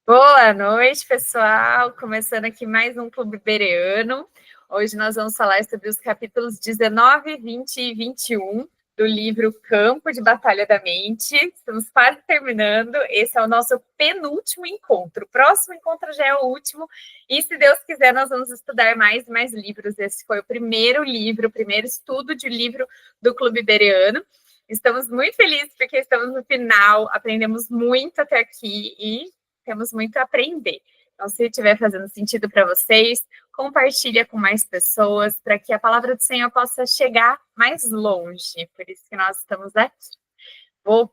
Boa noite, pessoal. Começando aqui mais um Clube Bereano. Hoje nós vamos falar sobre os capítulos 19, 20 e 21 do livro Campo de Batalha da Mente. Estamos quase terminando. Esse é o nosso penúltimo encontro. O próximo encontro já é o último. E, se Deus quiser, nós vamos estudar mais e mais livros. Esse foi o primeiro livro, o primeiro estudo de livro do Clube Bereano. Estamos muito felizes porque estamos no final, aprendemos muito até aqui e temos muito a aprender. Então, se estiver fazendo sentido para vocês, compartilha com mais pessoas, para que a palavra do Senhor possa chegar mais longe. Por isso que nós estamos aqui. Vou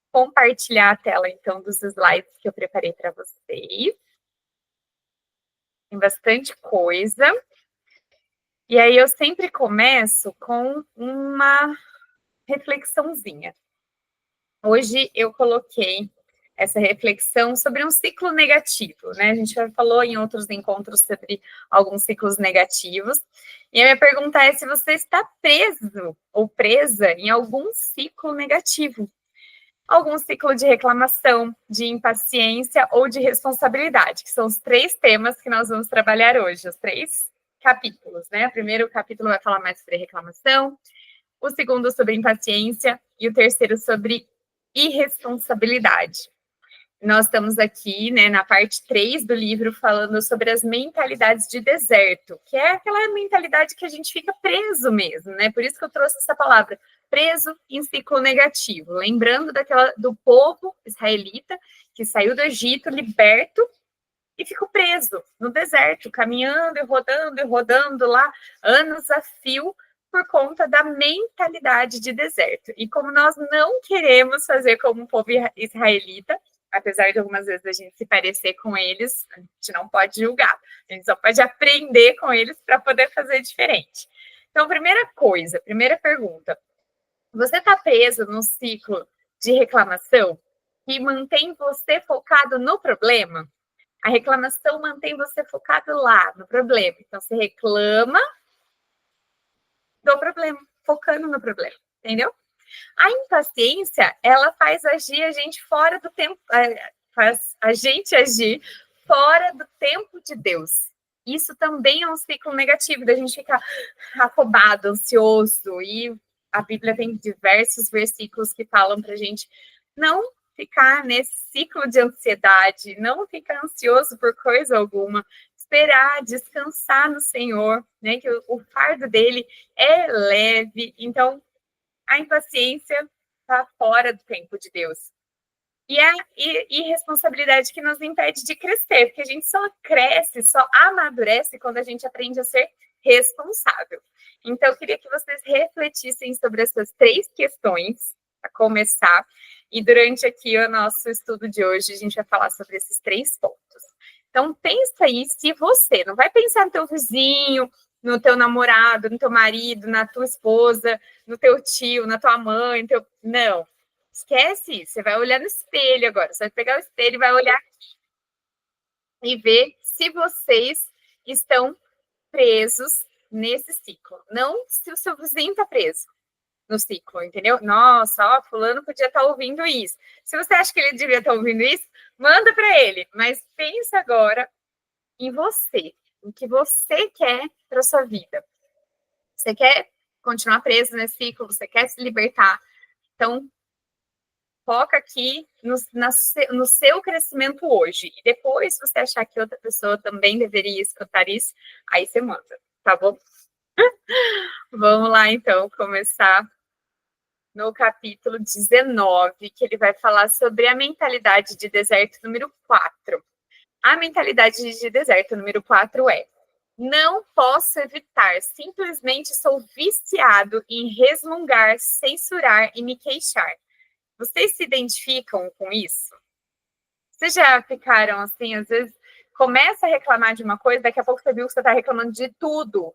compartilhar a tela, então, dos slides que eu preparei para vocês. Tem bastante coisa. E aí, eu sempre começo com uma reflexãozinha. Hoje, eu coloquei essa reflexão sobre um ciclo negativo, né? A gente já falou em outros encontros sobre alguns ciclos negativos. E a minha pergunta é se você está preso ou presa em algum ciclo negativo. Algum ciclo de reclamação, de impaciência ou de responsabilidade, que são os três temas que nós vamos trabalhar hoje, os três capítulos, né? O primeiro capítulo vai falar mais sobre reclamação, o segundo sobre impaciência e o terceiro sobre irresponsabilidade. Nós estamos aqui, né, na parte 3 do livro, falando sobre as mentalidades de deserto, que é aquela mentalidade que a gente fica preso mesmo, né? Por isso que eu trouxe essa palavra, preso em ciclo negativo. Lembrando do povo israelita que saiu do Egito liberto e ficou preso no deserto, caminhando e rodando lá, anos a fio, por conta da mentalidade de deserto. E como nós não queremos fazer como o povo israelita, apesar de algumas vezes a gente se parecer com eles, a gente não pode julgar, a gente só pode aprender com eles para poder fazer diferente. Então, primeira pergunta, você está preso num ciclo de reclamação que mantém você focado no problema? A reclamação mantém você focado lá, no problema. Então, você reclama do problema, focando no problema, entendeu? A impaciência, ela faz agir a gente fora do tempo, faz a gente agir fora do tempo de Deus. Isso também é um ciclo negativo, da gente ficar afobado, ansioso, e a Bíblia tem diversos versículos que falam pra gente não ficar nesse ciclo de ansiedade, não ficar ansioso por coisa alguma, esperar, descansar no Senhor, né, que o fardo dele é leve. Então, a impaciência está fora do tempo de Deus. E a irresponsabilidade que nos impede de crescer, porque a gente só cresce, só amadurece quando a gente aprende a ser responsável. Então, eu queria que vocês refletissem sobre essas três questões, para começar, e durante aqui o nosso estudo de hoje, a gente vai falar sobre esses três pontos. Então, pensa aí se você, não vai pensar no teu vizinho, no teu namorado, no teu marido, na tua esposa, no teu tio, na tua mãe, não. Esquece isso, você vai olhar no espelho agora, você vai pegar o espelho e vai olhar aqui e ver se vocês estão presos nesse ciclo. Não se o seu vizinho está preso no ciclo, entendeu? Nossa, ó, fulano podia estar ouvindo isso. Se você acha que ele devia estar ouvindo isso, manda para ele, mas pensa agora em você, o que você quer para sua vida. Você quer continuar preso nesse ciclo, você quer se libertar, então foca aqui no seu crescimento hoje. E depois, se você achar que outra pessoa também deveria escutar isso, aí você manda, tá bom? Vamos lá, então, começar no capítulo 19, que ele vai falar sobre a mentalidade de deserto número 4. A mentalidade de deserto número 4 é: não posso evitar, simplesmente sou viciado em resmungar, censurar e me queixar. Vocês se identificam com isso? Vocês já ficaram assim, às vezes, começa a reclamar de uma coisa, daqui a pouco você viu que você está reclamando de tudo,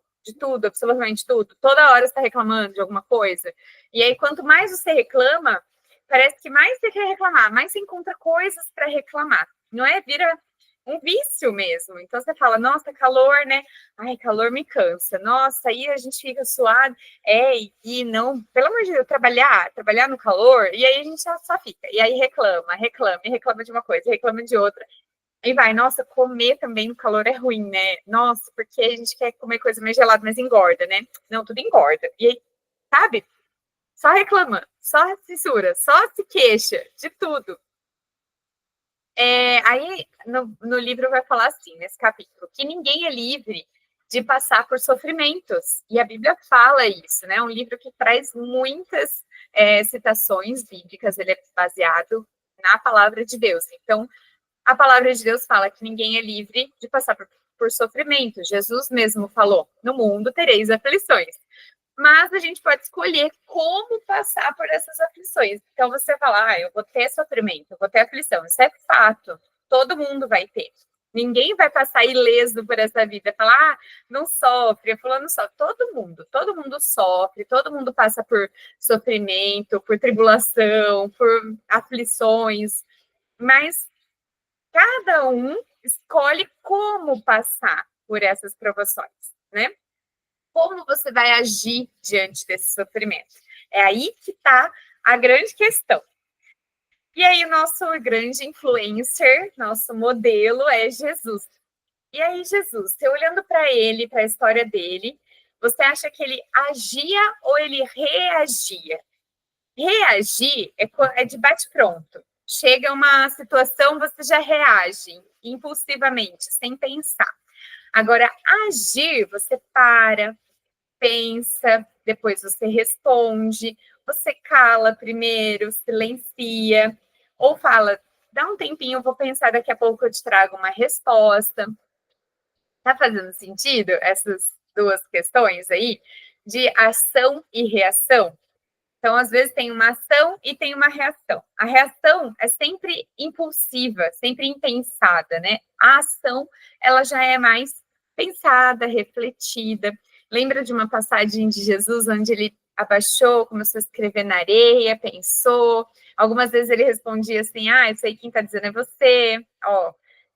absolutamente tudo. Toda hora você está reclamando de alguma coisa. E aí, quanto mais você reclama, parece que mais você quer reclamar, mais você encontra coisas para reclamar. Não é? Vira um vício mesmo. Então você fala, nossa, calor, né? Ai, calor me cansa. Nossa, aí a gente fica suado. E não, pelo amor de Deus, trabalhar no calor, e aí a gente só fica. E aí reclama de uma coisa, reclama de outra. E vai, nossa, comer também no calor é ruim, né? Nossa, porque a gente quer comer coisa mais gelada, mas engorda, né? Não, tudo engorda. E aí, sabe? Só reclama, só censura, só se queixa de tudo. Aí no livro vai falar assim, nesse capítulo, que ninguém é livre de passar por sofrimentos. E a Bíblia fala isso, né? É um livro que traz muitas citações bíblicas, ele é baseado na palavra de Deus. Então, a palavra de Deus fala que ninguém é livre de passar por sofrimento. Jesus mesmo falou: no mundo tereis aflições. Mas a gente pode escolher como passar por essas aflições. Então você fala, eu vou ter sofrimento, eu vou ter aflição. Isso é fato. Todo mundo vai ter. Ninguém vai passar ileso por essa vida. Falar, não sofre, fulano sofre. Todo mundo sofre, todo mundo passa por sofrimento, por tribulação, por aflições. Mas cada um escolhe como passar por essas provações, né? Como você vai agir diante desse sofrimento? É aí que está a grande questão. E aí, o nosso grande influencer, nosso modelo é Jesus. E aí, Jesus, você olhando para ele, para a história dele, você acha que ele agia ou ele reagia? Reagir é de bate-pronto. Chega uma situação, você já reage impulsivamente, sem pensar. Agora, agir, você para, pensa, depois você responde, você cala primeiro, silencia, ou fala, dá um tempinho, eu vou pensar, daqui a pouco eu te trago uma resposta. Tá fazendo sentido essas duas questões aí? De ação e reação? Então, às vezes, tem uma ação e tem uma reação. A reação é sempre impulsiva, sempre impensada, né? A ação, ela já é mais pensada, refletida. Lembra de uma passagem de Jesus onde ele abaixou, começou a escrever na areia, pensou. Algumas vezes ele respondia assim: isso aí quem está dizendo é você.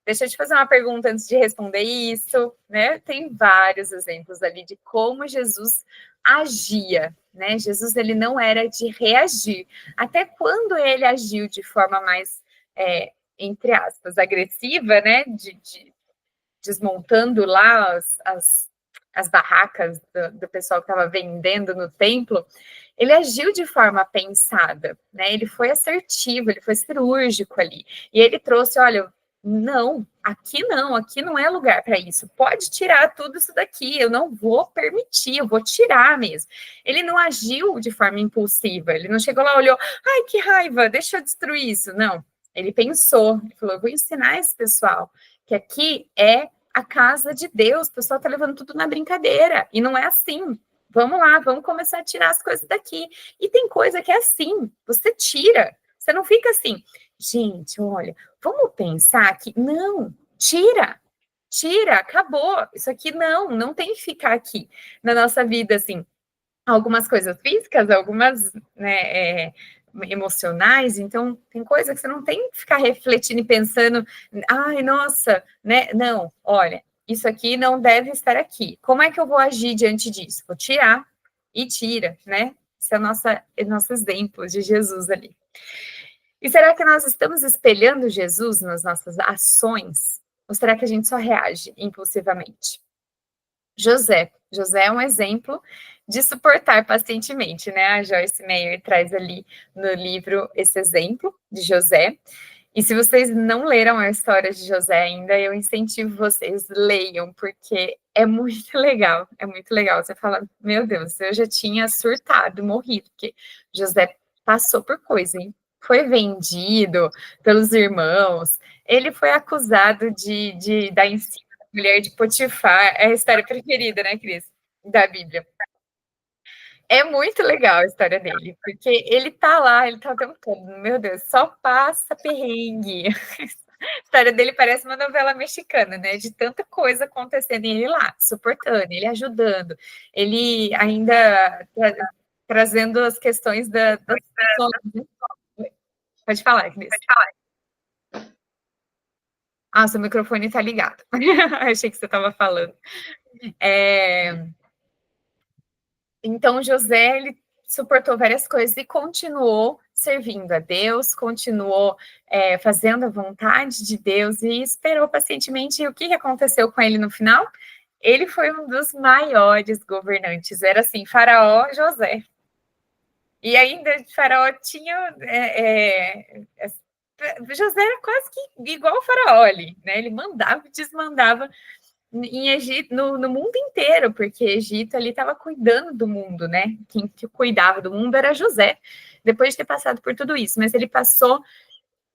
Deixa eu te fazer uma pergunta antes de responder isso, né? Tem vários exemplos ali de como Jesus agia, né? Jesus, ele não era de reagir. Até quando ele agiu de forma mais, entre aspas, agressiva, né? Desmontando lá as barracas do pessoal que estava vendendo no templo, ele agiu de forma pensada, né? Ele foi assertivo, ele foi cirúrgico ali. E ele trouxe, olha, não, aqui não é lugar para isso. Pode tirar tudo isso daqui, eu não vou permitir, eu vou tirar mesmo. Ele não agiu de forma impulsiva, ele não chegou lá, olhou, ai, que raiva, deixa eu destruir isso. Não, ele pensou, ele falou, eu vou ensinar esse pessoal que aqui é a casa de Deus, o pessoal tá levando tudo na brincadeira, e não é assim. Vamos lá, vamos começar a tirar as coisas daqui. E tem coisa que é assim, você tira, você não fica assim, gente, olha, vamos pensar que, não, tira, acabou, isso aqui não tem que ficar aqui na nossa vida, assim, algumas coisas físicas, algumas, né, emocionais, então tem coisa que você não tem que ficar refletindo e pensando, ai, nossa, né, não, olha, isso aqui não deve estar aqui, como é que eu vou agir diante disso? Vou tirar, e tira, né, esse é o nosso exemplo de Jesus ali. E será que nós estamos espelhando Jesus nas nossas ações? Ou será que a gente só reage impulsivamente? José é um exemplo de suportar pacientemente, né? A Joyce Meyer traz ali no livro esse exemplo de José. E se vocês não leram a história de José ainda, eu incentivo vocês, leiam, porque é muito legal, é muito legal. Você fala, meu Deus, eu já tinha surtado, morrido, porque José passou por coisa, hein? Foi vendido pelos irmãos, ele foi acusado de dar em cima da mulher de Potifar, é a história preferida, né, Cris, da Bíblia. É muito legal a história dele, porque ele tá lá, ele tá o tempo todo, meu Deus, só passa perrengue. A história dele parece uma novela mexicana, né? De tanta coisa acontecendo, e ele lá, suportando, ele ajudando, ele ainda trazendo as questões das pessoas. Pode falar, Cris. Seu microfone tá ligado. Achei que você estava falando. Então, José, ele suportou várias coisas e continuou servindo a Deus, continuou fazendo a vontade de Deus e esperou pacientemente. E o que aconteceu com ele no final? Ele foi um dos maiores governantes. Era assim, Faraó José. E ainda Faraó tinha... José era quase que igual o Faraó ali, né? Ele mandava e desmandava em Egito, no mundo inteiro, porque Egito ali estava cuidando do mundo, né? Quem cuidava do mundo era José, depois de ter passado por tudo isso, mas ele passou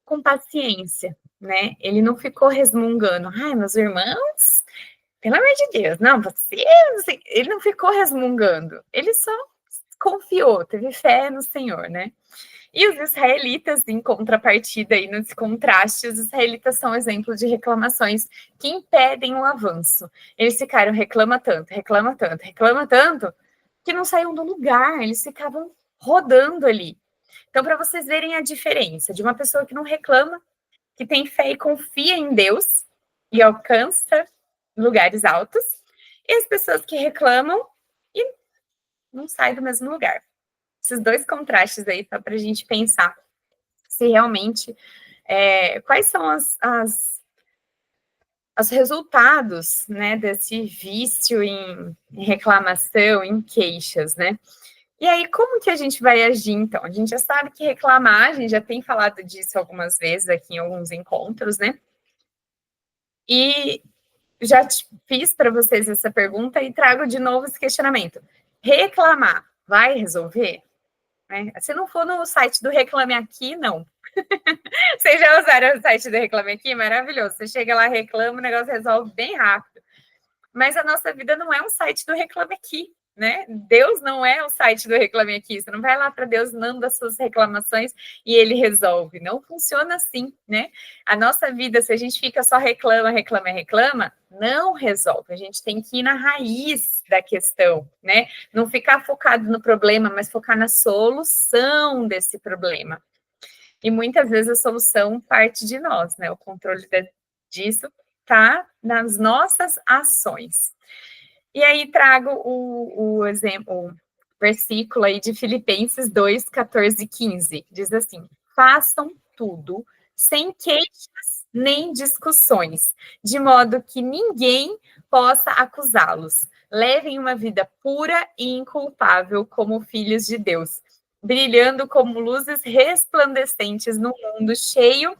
com paciência, né? Ele não ficou resmungando, ai, meus irmãos, pelo amor de Deus, não, ele não ficou resmungando, ele só confiou, teve fé no Senhor, né? E os israelitas, em contrapartida, aí nesse contraste, os israelitas são exemplo de reclamações que impedem o avanço. Eles ficaram reclama tanto, que não saíam do lugar, eles ficavam rodando ali. Então, para vocês verem a diferença de uma pessoa que não reclama, que tem fé e confia em Deus e alcança lugares altos, e as pessoas que reclamam e não saem do mesmo lugar. Esses dois contrastes aí, só para a gente pensar se realmente quais são os resultados, né, desse vício em reclamação, em queixas, né? E aí, como que a gente vai agir, então? A gente já sabe que reclamar, a gente já tem falado disso algumas vezes aqui em alguns encontros, né? E já fiz para vocês essa pergunta e trago de novo esse questionamento. Reclamar vai resolver? Se não for no site do Reclame Aqui, não. Vocês já usaram o site do Reclame Aqui? Maravilhoso. Você chega lá, reclama, o negócio resolve bem rápido. Mas a nossa vida não é um site do Reclame Aqui, né? Deus não é o site do Reclame Aqui. Você não vai lá para Deus, manda as suas reclamações e ele resolve. Não funciona assim, né? A nossa vida, se a gente fica só reclama, não resolve. A gente tem que ir na raiz da questão, né? Não ficar focado no problema, mas focar na solução desse problema. E muitas vezes a solução parte de nós, né? O controle disso está nas nossas ações. E aí trago o exemplo, o versículo aí de Filipenses 2, 14 e 15. Diz assim: façam tudo sem queixas nem discussões, de modo que ninguém possa acusá-los. Levem uma vida pura e inculpável como filhos de Deus, brilhando como luzes resplandecentes no mundo cheio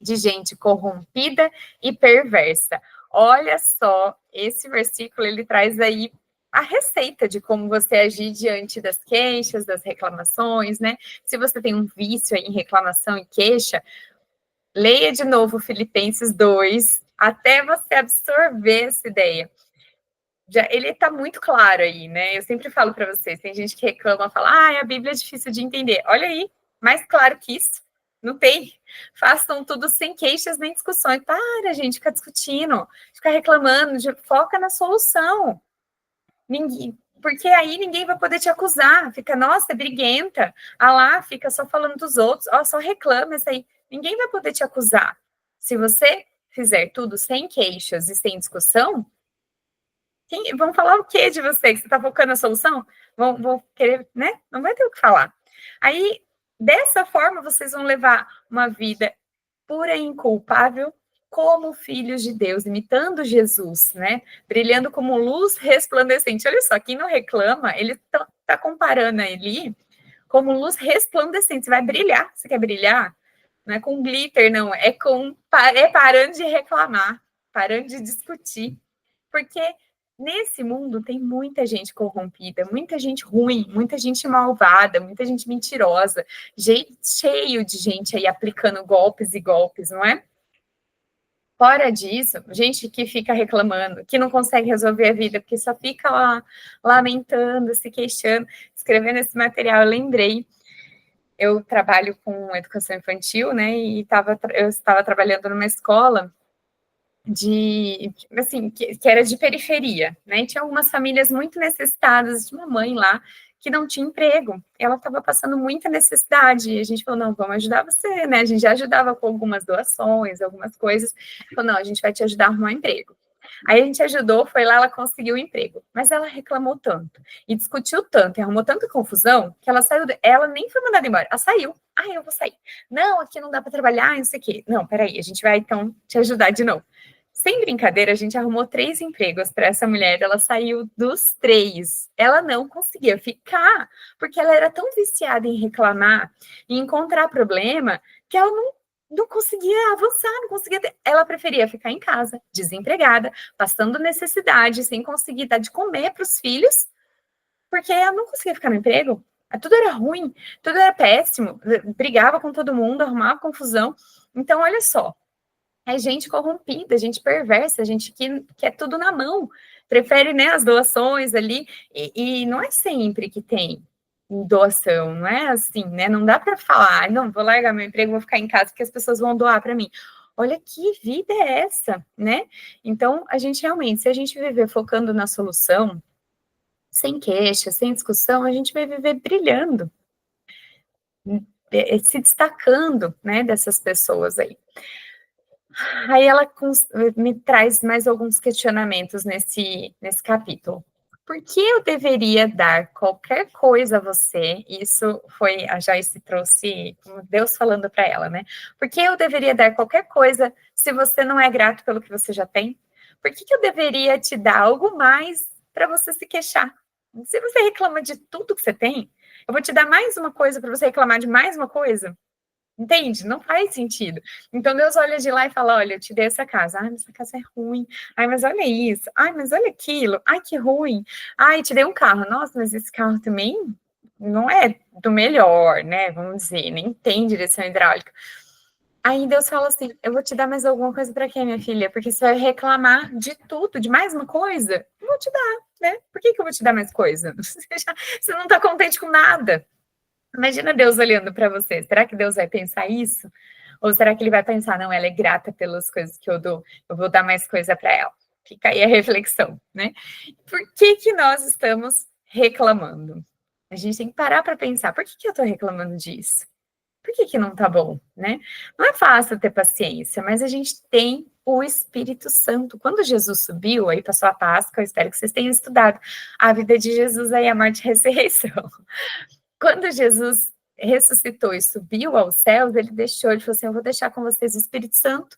de gente corrompida e perversa. Olha só, esse versículo, ele traz aí a receita de como você agir diante das queixas, das reclamações, né? Se você tem um vício aí em reclamação e queixa, leia de novo Filipenses 2, até você absorver essa ideia. Ele está muito claro aí, né? Eu sempre falo para vocês, tem gente que reclama, fala, a Bíblia é difícil de entender. Olha aí, mais claro que isso. Não tem. Façam tudo sem queixas nem discussões. Para, gente, ficar discutindo, ficar reclamando, foca na solução. Porque aí ninguém vai poder te acusar. Fica, nossa, é briguenta. Lá, fica só falando dos outros. Só reclama isso aí. Ninguém vai poder te acusar. Se você fizer tudo sem queixas e sem discussão, vão falar o que de você? Que você está focando na solução? Vão querer, né? Não vai ter o que falar. Aí, dessa forma, vocês vão levar uma vida pura e inculpável como filhos de Deus, imitando Jesus, né? Brilhando como luz resplandecente. Olha só, quem não reclama, ele tá comparando ali como luz resplandecente. Você vai brilhar. Você quer brilhar? Não é com glitter, não. É parando de reclamar, parando de discutir. Porque nesse mundo tem muita gente corrompida, muita gente ruim, muita gente malvada, muita gente mentirosa, cheio de gente aí aplicando golpes e golpes, não é? Fora disso, gente que fica reclamando, que não consegue resolver a vida, porque só fica lá lamentando, se queixando, escrevendo esse material. Eu lembrei, eu trabalho com educação infantil, né, e eu estava trabalhando numa escola que era de periferia, né? E tinha algumas famílias muito necessitadas, tinha uma mãe lá que não tinha emprego, ela estava passando muita necessidade, e a gente falou, não, vamos ajudar você, né? A gente já ajudava com algumas doações, algumas coisas, falou, não, a gente vai te ajudar a arrumar um emprego. Aí a gente ajudou, foi lá, ela conseguiu o emprego. Mas ela reclamou tanto e discutiu tanto e arrumou tanta confusão que ela saiu. Ela nem foi mandada embora, ela saiu. Ah, eu vou sair. Não, aqui não dá para trabalhar, não sei o quê. Não, peraí, a gente vai então te ajudar de novo. Sem brincadeira, a gente arrumou 3 empregos para essa mulher. Ela saiu dos 3. Ela não conseguia ficar, porque ela era tão viciada em reclamar e encontrar problema que ela não conseguia avançar, não conseguia. Ela preferia ficar em casa, desempregada, passando necessidade, sem conseguir dar de comer para os filhos, porque ela não conseguia ficar no emprego. Tudo era ruim, tudo era péssimo, brigava com todo mundo, arrumava confusão. Então, olha só, é gente corrompida, gente perversa, gente que quer tudo na mão, prefere, né, as doações ali, e não é sempre que tem doação, não é assim, né? Não dá para falar, não, vou largar meu emprego, vou ficar em casa porque as pessoas vão doar para mim. Olha que vida é essa, né? Então, a gente realmente, se a gente viver focando na solução, sem queixa, sem discussão, a gente vai viver brilhando, se destacando, né, dessas pessoas aí. Aí ela me traz mais alguns questionamentos nesse capítulo. Por que eu deveria dar qualquer coisa a você? Isso foi, a Joyce trouxe Deus falando para ela, né? Por que eu deveria dar qualquer coisa se você não é grato pelo que você já tem? Por que eu deveria te dar algo mais para você se queixar? Se você reclama de tudo que você tem, eu vou te dar mais uma coisa para você reclamar de mais uma coisa? Entende? Não faz sentido. Então Deus olha de lá e fala: olha, eu te dei essa casa. Ai, mas essa casa é ruim. Ai, mas olha isso. Ai, mas olha aquilo. Ai, que ruim. Ai, te dei um carro. Nossa, mas esse carro também não é do melhor, né? Vamos dizer, nem tem direção hidráulica. Aí Deus fala assim: eu vou te dar mais alguma coisa para quê, minha filha? Porque você vai reclamar de tudo, de mais uma coisa. Eu vou te dar, né? Por que eu vou te dar mais coisa? Você não está contente com nada. Imagina Deus olhando para você. Será que Deus vai pensar isso? Ou será que ele vai pensar, não, ela é grata pelas coisas que eu dou, eu vou dar mais coisa para ela? Fica aí a reflexão, né? Por que nós estamos reclamando? A gente tem que parar para pensar, por que eu estou reclamando disso? Por que não tá bom, né? Não é fácil ter paciência, mas a gente tem o Espírito Santo. Quando Jesus subiu, aí passou a Páscoa, eu espero que vocês tenham estudado a vida de Jesus aí, a morte e a ressurreição. Quando Jesus ressuscitou e subiu aos céus, ele deixou, ele falou assim, eu vou deixar com vocês o Espírito Santo.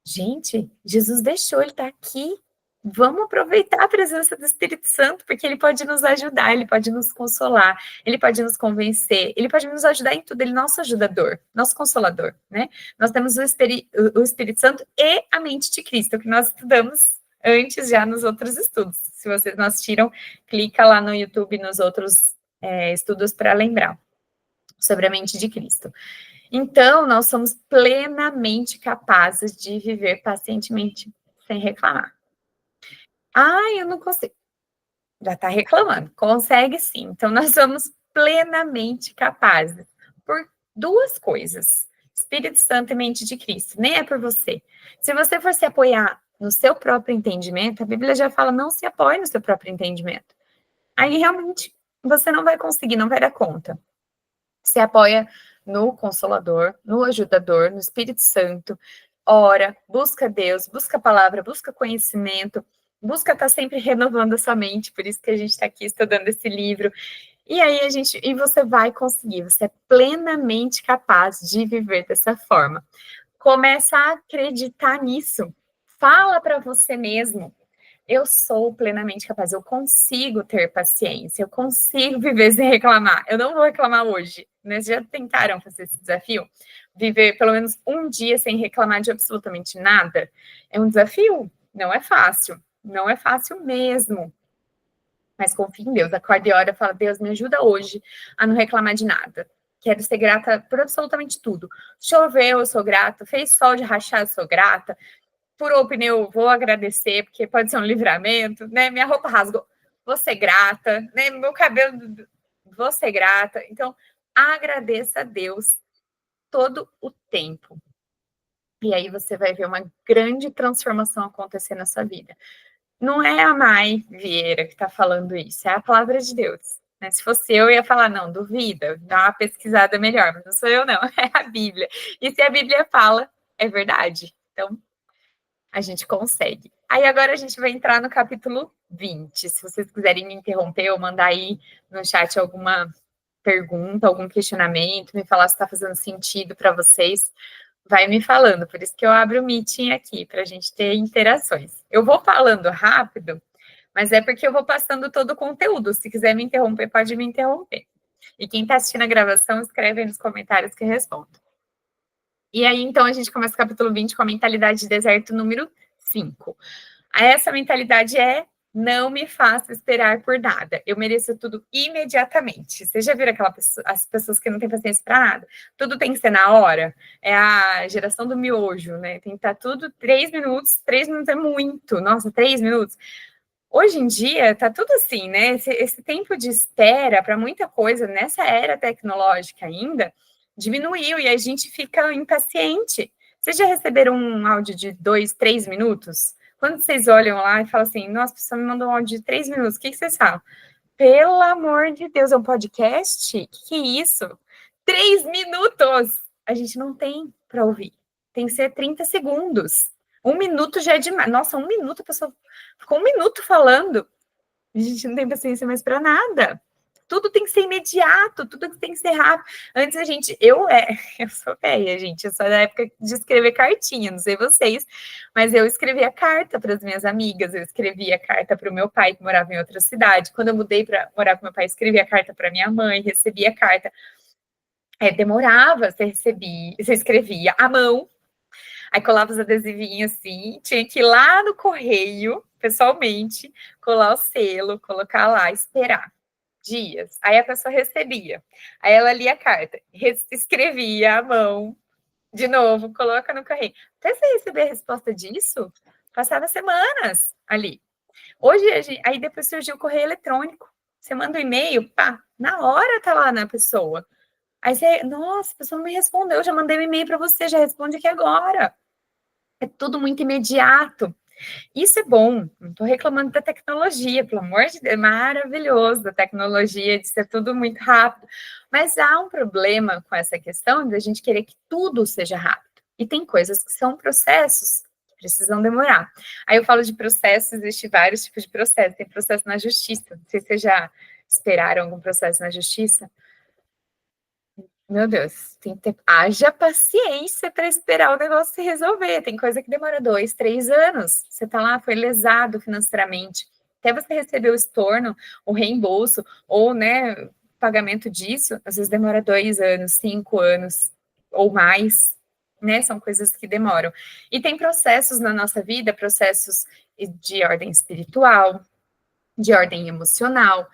Gente, Jesus deixou, ele está aqui. Vamos aproveitar a presença do Espírito Santo, porque ele pode nos ajudar, ele pode nos consolar, ele pode nos convencer, ele pode nos ajudar em tudo, ele é nosso ajudador, nosso consolador, né? Nós temos o Espírito Santo e a mente de Cristo, que nós estudamos antes já nos outros estudos. Se vocês não assistiram, clica lá no YouTube nos outros estudos para lembrar sobre a mente de Cristo. Então, nós somos plenamente capazes de viver pacientemente, sem reclamar. Ah, eu não consigo. Já está reclamando. Consegue sim. Então, nós somos plenamente capazes por 2 coisas. Espírito Santo e mente de Cristo. Nem é por você. Se você for se apoiar no seu próprio entendimento, a Bíblia já fala, não se apoie no seu próprio entendimento. Aí, realmente, você não vai conseguir, não vai dar conta. Se apoia no Consolador, no Ajudador, no Espírito Santo, ora, busca Deus, busca a palavra, busca conhecimento, busca estar sempre renovando a sua mente, por isso que a gente está aqui estudando esse livro. E aí você vai conseguir, você é plenamente capaz de viver dessa forma. Começa a acreditar nisso. Fala para você mesmo. Eu sou plenamente capaz, eu consigo ter paciência, eu consigo viver sem reclamar. Eu não vou reclamar hoje. Né? Já tentaram fazer esse desafio? Viver pelo menos um dia sem reclamar de absolutamente nada? É um desafio, não é fácil. Não é fácil mesmo. Mas confia em Deus, acorda e ora e fala, Deus, me ajuda hoje a não reclamar de nada. Quero ser grata por absolutamente tudo. Choveu, eu sou grata. Fez sol de rachar, eu sou grata. Furou o pneu, vou agradecer, porque pode ser um livramento, né? Minha roupa rasgou, vou ser grata, né? Meu cabelo, vou ser grata. Então, agradeça a Deus todo o tempo. E aí você vai ver uma grande transformação acontecer na sua vida. Não é a Mai Vieira que está falando isso, é a palavra de Deus. Né? Se fosse eu ia falar, não, duvida, dá uma pesquisada melhor, mas não sou eu não, é a Bíblia. E se a Bíblia fala, é verdade. Então, a gente consegue. Aí agora a gente vai entrar no capítulo 20. Se vocês quiserem me interromper ou mandar aí no chat alguma pergunta, algum questionamento, me falar se está fazendo sentido para vocês, vai me falando. Por isso que eu abro o meeting aqui, para a gente ter interações. Eu vou falando rápido, mas é porque eu vou passando todo o conteúdo. Se quiser me interromper, pode me interromper. E quem está assistindo a gravação, escreve aí nos comentários que eu respondo. E aí, então, a gente começa o capítulo 20 com a mentalidade de deserto número 5. Essa mentalidade é: não me faça esperar por nada. Eu mereço tudo imediatamente. Vocês já viram as pessoas que não têm paciência para nada? Tudo tem que ser na hora. É a geração do miojo, né? Tem que estar tudo 3 minutos. 3 minutos é muito. Nossa, 3 minutos. Hoje em dia, tá tudo assim, né? Esse tempo de espera para muita coisa, nessa era tecnológica ainda, diminuiu e a gente fica impaciente. Vocês já receberam um áudio de 2, 3 minutos? Quando vocês olham lá e falam assim, nossa, a pessoa me mandou um áudio de 3 minutos, o que vocês falam? Pelo amor de Deus, é um podcast? O que é isso? 3 minutos! A gente não tem para ouvir. Tem que ser 30 segundos. 1 minuto já é demais. Nossa, 1 minuto, a pessoa ficou 1 minuto falando. A gente não tem paciência mais para nada. Tudo tem que ser imediato, tudo tem que ser rápido. Antes a gente, eu sou velha, gente, eu sou da época de escrever cartinha, não sei vocês, mas eu escrevia carta para as minhas amigas, eu escrevia carta para o meu pai, que morava em outra cidade. Quando eu mudei para morar com meu pai, escrevia carta para minha mãe, recebia carta. Demorava, você escrevia à mão, aí colava os adesivinhos assim, tinha que ir lá no correio, pessoalmente, colar o selo, colocar lá, esperar dias. Aí a pessoa recebia. Aí ela lia a carta, escrevia à mão, de novo, coloca no correio. Até você receber a resposta disso, passava semanas ali. Hoje, aí depois surgiu o correio eletrônico. Você manda um e-mail, pá, na hora tá lá na pessoa. Aí você, nossa, a pessoa não me respondeu, já mandei um e-mail para você, já responde aqui agora. É tudo muito imediato. Isso é bom, não estou reclamando da tecnologia, pelo amor de Deus, é maravilhoso a tecnologia, de ser tudo muito rápido. Mas há um problema com essa questão de a gente querer que tudo seja rápido. E tem coisas que são processos que precisam demorar. Aí eu falo de processos, existe vários tipos de processos. Tem processo na justiça. Não sei se vocês já esperaram algum processo na justiça. Meu Deus, tem que ter, haja paciência para esperar o negócio se resolver. Tem coisa que demora 2, 3 anos. Você está lá, foi lesado financeiramente. Até você receber o estorno, o reembolso, ou, né, pagamento disso, às vezes demora 2 anos, 5 anos, ou mais, né? São coisas que demoram. E tem processos na nossa vida, processos de ordem espiritual, de ordem emocional,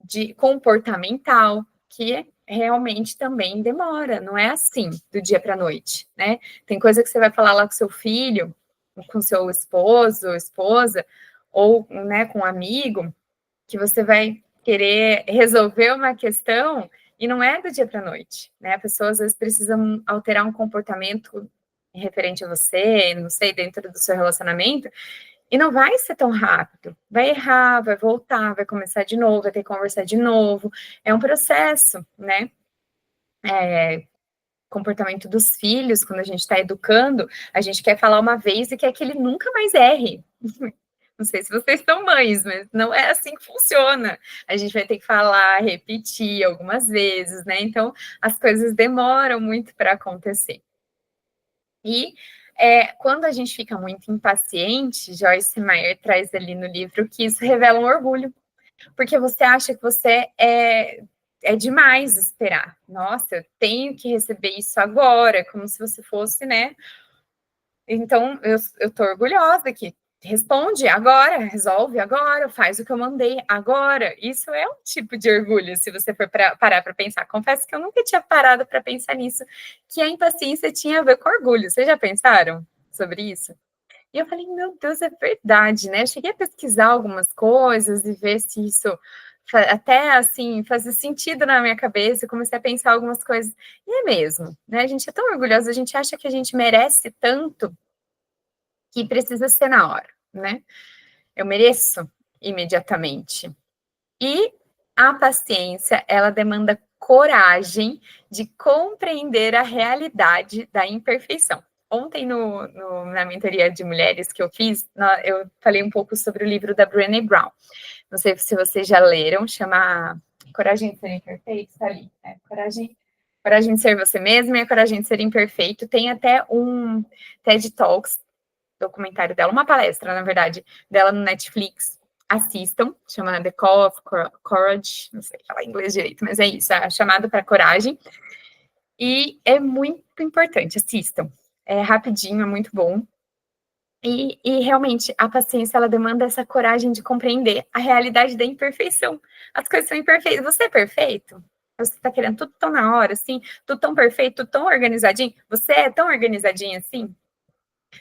de comportamental, que realmente também demora, não é assim, do dia para a noite, né? Tem coisa que você vai falar lá com seu filho, com seu esposo, esposa, ou, né, com um amigo, que você vai querer resolver uma questão e não é do dia para a noite, né? A pessoa às vezes precisa alterar um comportamento referente a você, não sei, dentro do seu relacionamento, e não vai ser tão rápido. Vai errar, vai voltar, vai começar de novo, vai ter que conversar de novo. É um processo, né? Comportamento dos filhos, quando a gente está educando, a gente quer falar uma vez e quer que ele nunca mais erre. Não sei se vocês são mães, mas não é assim que funciona. A gente vai ter que falar, repetir algumas vezes, né? Então, as coisas demoram muito para acontecer. E quando a gente fica muito impaciente, Joyce Meyer traz ali no livro que isso revela um orgulho, porque você acha que você é demais esperar. Nossa, eu tenho que receber isso agora, como se você fosse, né? Então, eu tô orgulhosa aqui. Responde agora, resolve agora, faz o que eu mandei agora. Isso é um tipo de orgulho, se você for parar para pensar. Confesso que eu nunca tinha parado para pensar nisso, que a impaciência tinha a ver com orgulho. Vocês já pensaram sobre isso? E eu falei, meu Deus, é verdade, né? Eu cheguei a pesquisar algumas coisas e ver se isso até, assim, fazia sentido na minha cabeça. Eu comecei a pensar algumas coisas. E é mesmo, né? A gente é tão orgulhosa, a gente acha que a gente merece tanto que precisa ser na hora, né? Eu mereço imediatamente. E a paciência, ela demanda coragem de compreender a realidade da imperfeição. ontem na mentoria de mulheres que eu fiz, eu falei um pouco sobre o livro da Brené Brown. Não sei se vocês já leram, chama Coragem de Ser Imperfeito, está ali, né? Coragem de Ser Você Mesmo e a Coragem de Ser Imperfeito. Tem até um TED Talks, documentário dela, uma palestra, na verdade, dela no Netflix. Assistam, chama The Call of Courage, não sei falar inglês direito, mas é isso, é a chamada para coragem. E é muito importante, assistam. É rapidinho, é muito bom. E realmente, a paciência, ela demanda essa coragem de compreender a realidade da imperfeição. As coisas são imperfeitas. Você é perfeito? Você está querendo tudo tão na hora, assim? Tudo tão perfeito, tudo tão organizadinho? Você é tão organizadinho assim?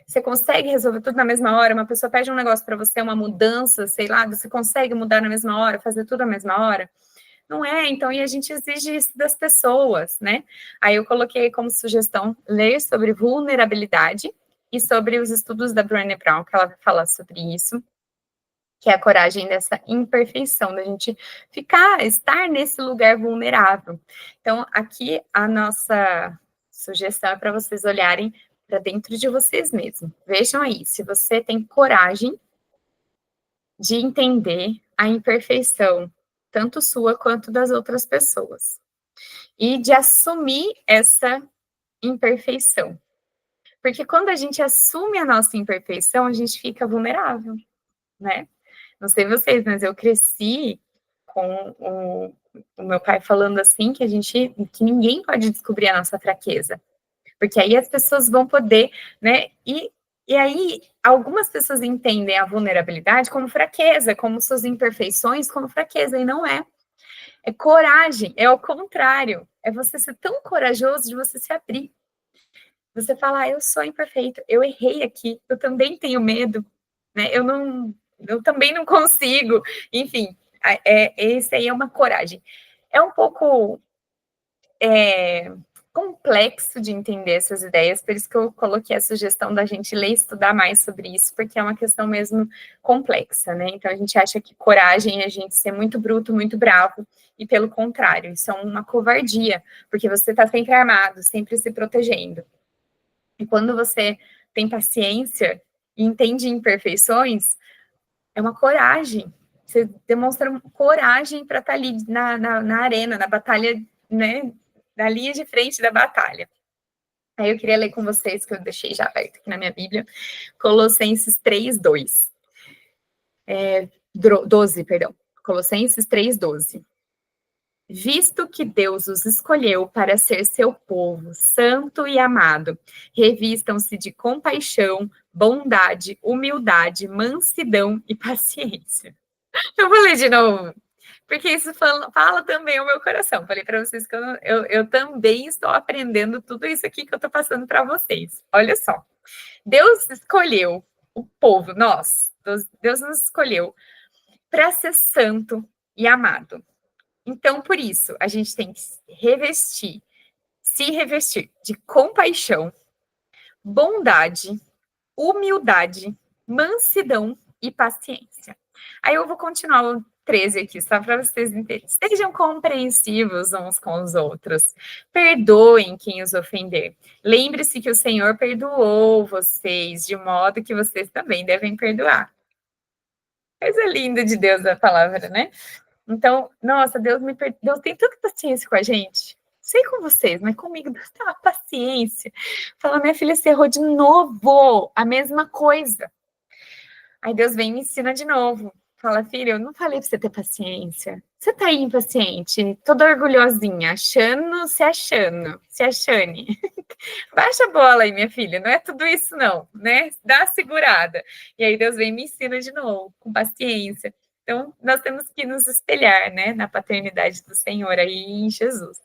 Você consegue resolver tudo na mesma hora? Uma pessoa pede um negócio para você, uma mudança, sei lá, você consegue mudar na mesma hora, fazer tudo na mesma hora? Não é, então, e a gente exige isso das pessoas, né? Aí eu coloquei como sugestão ler sobre vulnerabilidade e sobre os estudos da Brené Brown, que ela vai falar sobre isso, que é a coragem dessa imperfeição, da gente estar nesse lugar vulnerável. Então, aqui a nossa sugestão é para vocês olharem para dentro de vocês mesmos. Vejam aí, se você tem coragem de entender a imperfeição, tanto sua quanto das outras pessoas, e de assumir essa imperfeição. Porque quando a gente assume a nossa imperfeição, a gente fica vulnerável, né? Não sei vocês, mas eu cresci com o meu pai falando assim que ninguém pode descobrir a nossa fraqueza, porque aí as pessoas vão poder, né? E aí algumas pessoas entendem a vulnerabilidade como fraqueza, como suas imperfeições como fraqueza, e não é. É coragem, é o contrário. É você ser tão corajoso de você se abrir. Você falar, eu sou imperfeito, eu errei aqui, eu também tenho medo, né? Eu também não consigo. Enfim, esse aí é uma coragem. É um pouco complexo de entender essas ideias, por isso que eu coloquei a sugestão da gente ler e estudar mais sobre isso, porque é uma questão mesmo complexa, né? Então a gente acha que coragem é a gente ser muito bruto, muito bravo, e pelo contrário, isso é uma covardia, porque você está sempre armado, sempre se protegendo. E quando você tem paciência e entende imperfeições, é uma coragem. Você demonstra coragem para estar ali na arena, na batalha, né? Na linha de frente da batalha. Aí eu queria ler com vocês, que eu deixei já aberto aqui na minha Bíblia, Colossenses 3:12. 12, perdão. Colossenses 3:12. Visto que Deus os escolheu para ser seu povo, santo e amado, revistam-se de compaixão, bondade, humildade, mansidão e paciência. Eu vou ler de novo, porque isso fala também o meu coração. Falei para vocês que eu também estou aprendendo tudo isso aqui que eu estou passando para vocês. Olha só, Deus escolheu o povo, Deus nos escolheu para ser santo e amado. Então, por isso, a gente tem que se revestir de compaixão, bondade, humildade, mansidão e paciência. Aí eu vou continuar o 13 aqui, só para vocês entenderem. Sejam compreensivos uns com os outros. Perdoem quem os ofender. Lembre-se que o Senhor perdoou vocês, de modo que vocês também devem perdoar. Coisa linda de Deus a palavra, né? Então, nossa, Deus tem tanta paciência com a gente. Sei com vocês, mas comigo, Deus tem uma paciência. Fala, minha filha, você errou de novo, a mesma coisa. Aí Deus vem e me ensina de novo. Fala, filha, eu não falei pra você ter paciência. Você tá aí impaciente, toda orgulhosinha, se achando. Baixa a bola aí, minha filha, não é tudo isso não, né? Dá a segurada. E aí Deus vem e me ensina de novo, com paciência. Então, nós temos que nos espelhar, né, na paternidade do Senhor aí em Jesus.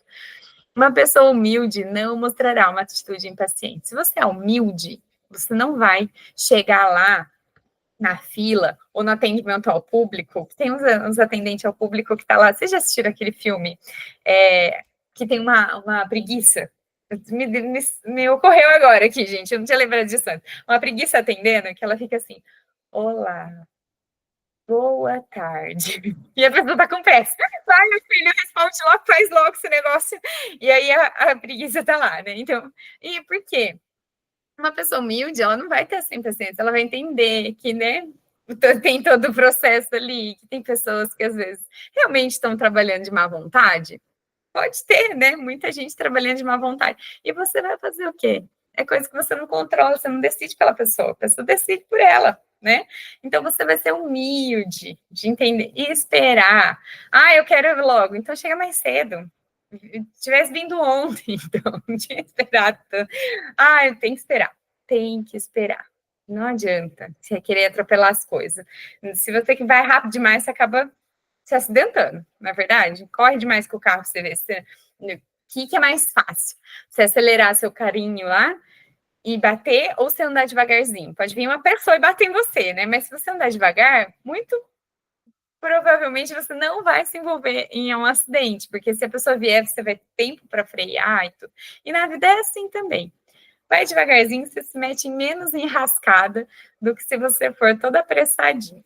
Uma pessoa humilde não mostrará uma atitude impaciente. Se você é humilde, você não vai chegar lá na fila ou no atendimento ao público. Tem uns atendentes ao público que tá lá. Vocês já assistiram aquele filme que tem uma preguiça? Me ocorreu agora aqui, gente. Eu não tinha lembrado disso antes. Uma preguiça atendendo, que ela fica assim: olá, boa tarde. E a pessoa tá com pressa. Vai, meu filho, responde logo, faz logo esse negócio. E aí a preguiça tá lá, né? Então, e por quê? Uma pessoa humilde, ela não vai ter assim paciência, ela vai entender que, né, tem todo o processo ali, que tem pessoas que às vezes realmente estão trabalhando de má vontade. Pode ter, né? Muita gente trabalhando de má vontade. E você vai fazer o quê? É coisa que você não controla, você não decide pela pessoa, a pessoa decide por ela, né? Então você vai ser humilde de entender e esperar. Ah, eu quero ir logo, então chega mais cedo. Tivesse vindo ontem, então não tinha esperado tanto. Ah, eu tenho que esperar. Tem que esperar. Não adianta você querer atropelar as coisas. Se você que vai rápido demais, você acaba se acidentando, na verdade. Corre demais com o carro, você vê. O que é mais fácil? Você acelerar seu carinho lá e bater ou você andar devagarzinho? Pode vir uma pessoa e bater em você, né? Mas se você andar devagar, muito provavelmente você não vai se envolver em um acidente, porque se a pessoa vier, você vai ter tempo para frear e tudo. E na vida é assim também. Vai devagarzinho, você se mete menos enrascada do que se você for toda apressadinha.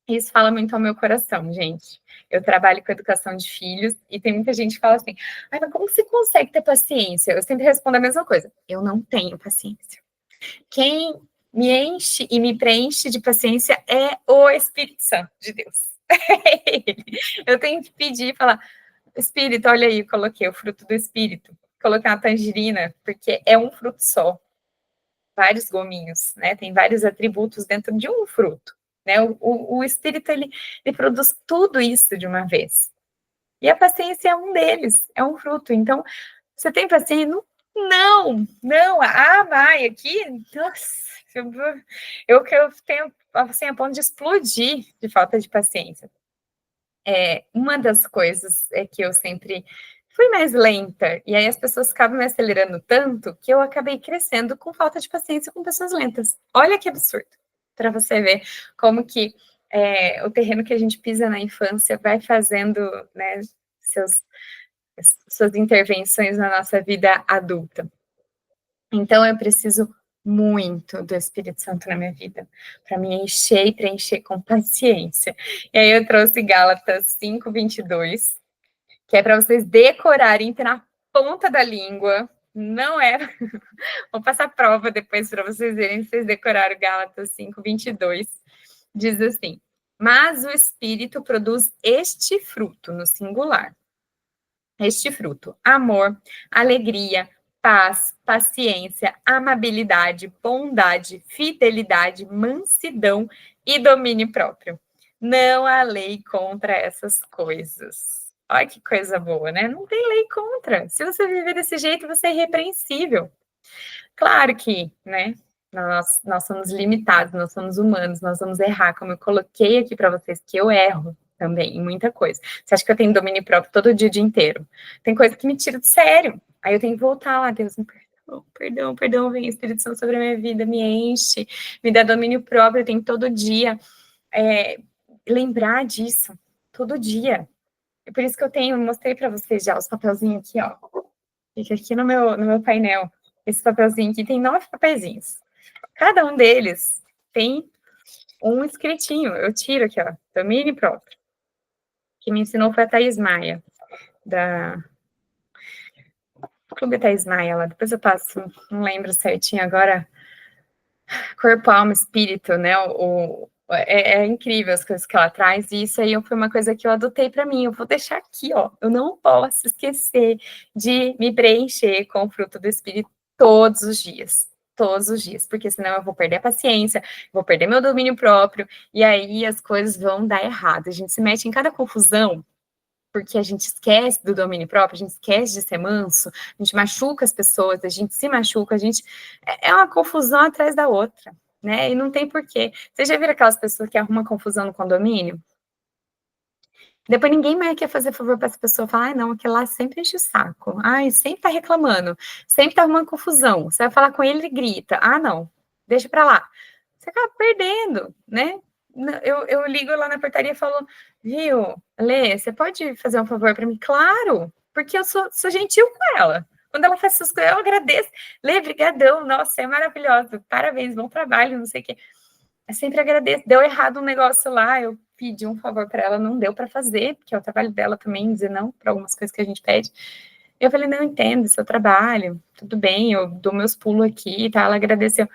Isso fala muito ao meu coração, gente. Eu trabalho com educação de filhos e tem muita gente que fala assim: ai, mas como você consegue ter paciência? Eu sempre respondo a mesma coisa: eu não tenho paciência. Quem me enche e me preenche de paciência é o Espírito Santo de Deus. Eu tenho que pedir e falar: Espírito, olha aí, coloquei o fruto do Espírito. Coloquei uma tangerina, porque é um fruto só. Vários gominhos, né? Tem vários atributos dentro de um fruto. Né? O Espírito, ele produz tudo isso de uma vez. E a paciência é um deles, é um fruto. Então, você tem paciência? Não, a Mai aqui, nossa, eu tenho, assim, a ponto de explodir de falta de paciência. Uma das coisas é que eu sempre fui mais lenta, e aí as pessoas ficavam me acelerando tanto que eu acabei crescendo com falta de paciência com pessoas lentas. Olha que absurdo, para você ver como que o terreno que a gente pisa na infância vai fazendo, né, suas intervenções na nossa vida adulta. Então, eu preciso muito do Espírito Santo na minha vida, para me encher e preencher com paciência. E aí eu trouxe Gálatas 5:22, que é para vocês decorarem, ter na ponta da língua. Não é. Vou passar prova depois para vocês verem se vocês decoraram Gálatas 5:22. Diz assim: mas o Espírito produz este fruto, no singular. Este fruto: amor, alegria, paz, paciência, amabilidade, bondade, fidelidade, mansidão e domínio próprio. Não há lei contra essas coisas. Olha que coisa boa, né? Não tem lei contra. Se você viver desse jeito, você é irrepreensível. Claro que, né? Nós somos limitados, nós somos humanos, nós vamos errar, como eu coloquei aqui para vocês, que eu erro também em muita coisa. Você acha que eu tenho domínio próprio todo dia, o dia inteiro? Tem coisa que me tira do sério. Aí eu tenho que voltar lá, Deus, me perdão, vem Espírito Santo sobre a minha vida, me enche, me dá domínio próprio, eu tenho que todo dia lembrar disso, todo dia. É por isso que mostrei para vocês já os papelzinhos aqui, ó. Fica aqui no meu painel. Esse papelzinho aqui tem 9 papeizinhos. Cada um deles tem um escritinho. Eu tiro aqui, ó, domínio próprio. Que me ensinou foi a Thaís Maia, da Clube Thaís Maia, lá. Depois eu passo, não lembro certinho agora. Corpo, alma, espírito, né? É incrível as coisas que ela traz, e isso aí foi uma coisa que eu adotei para mim. Eu vou deixar aqui, ó. Eu não posso esquecer de me preencher com o fruto do Espírito todos os dias. Todos os dias, porque senão eu vou perder a paciência, vou perder meu domínio próprio, e aí as coisas vão dar errado. A gente se mete em cada confusão, porque a gente esquece do domínio próprio, a gente esquece de ser manso, a gente machuca as pessoas, a gente se machuca, a gente... É uma confusão atrás da outra, né? E não tem porquê. Você já viram aquelas pessoas que arrumam confusão no condomínio? Depois ninguém mais quer fazer favor para essa pessoa, falar, ai não, aquele lá sempre enche o saco, ai, sempre tá reclamando, sempre tá arrumando confusão, você vai falar com ele, ele grita, ah não, deixa para lá. Você acaba perdendo, né? Eu ligo lá na portaria e falo, viu, Lê, você pode fazer um favor para mim? Claro, porque eu sou gentil com ela. Quando ela faz essas coisas, eu agradeço. Lê, brigadão, nossa, é maravilhosa, parabéns, bom trabalho, não sei o quê. Eu sempre agradeço. Deu errado um negócio lá, eu pedi um favor para ela, não deu para fazer, porque é o trabalho dela também dizer não para algumas coisas que a gente pede. Eu falei, não, entendo, seu trabalho, tudo bem, eu dou meus pulos aqui e tal, ela agradeceu.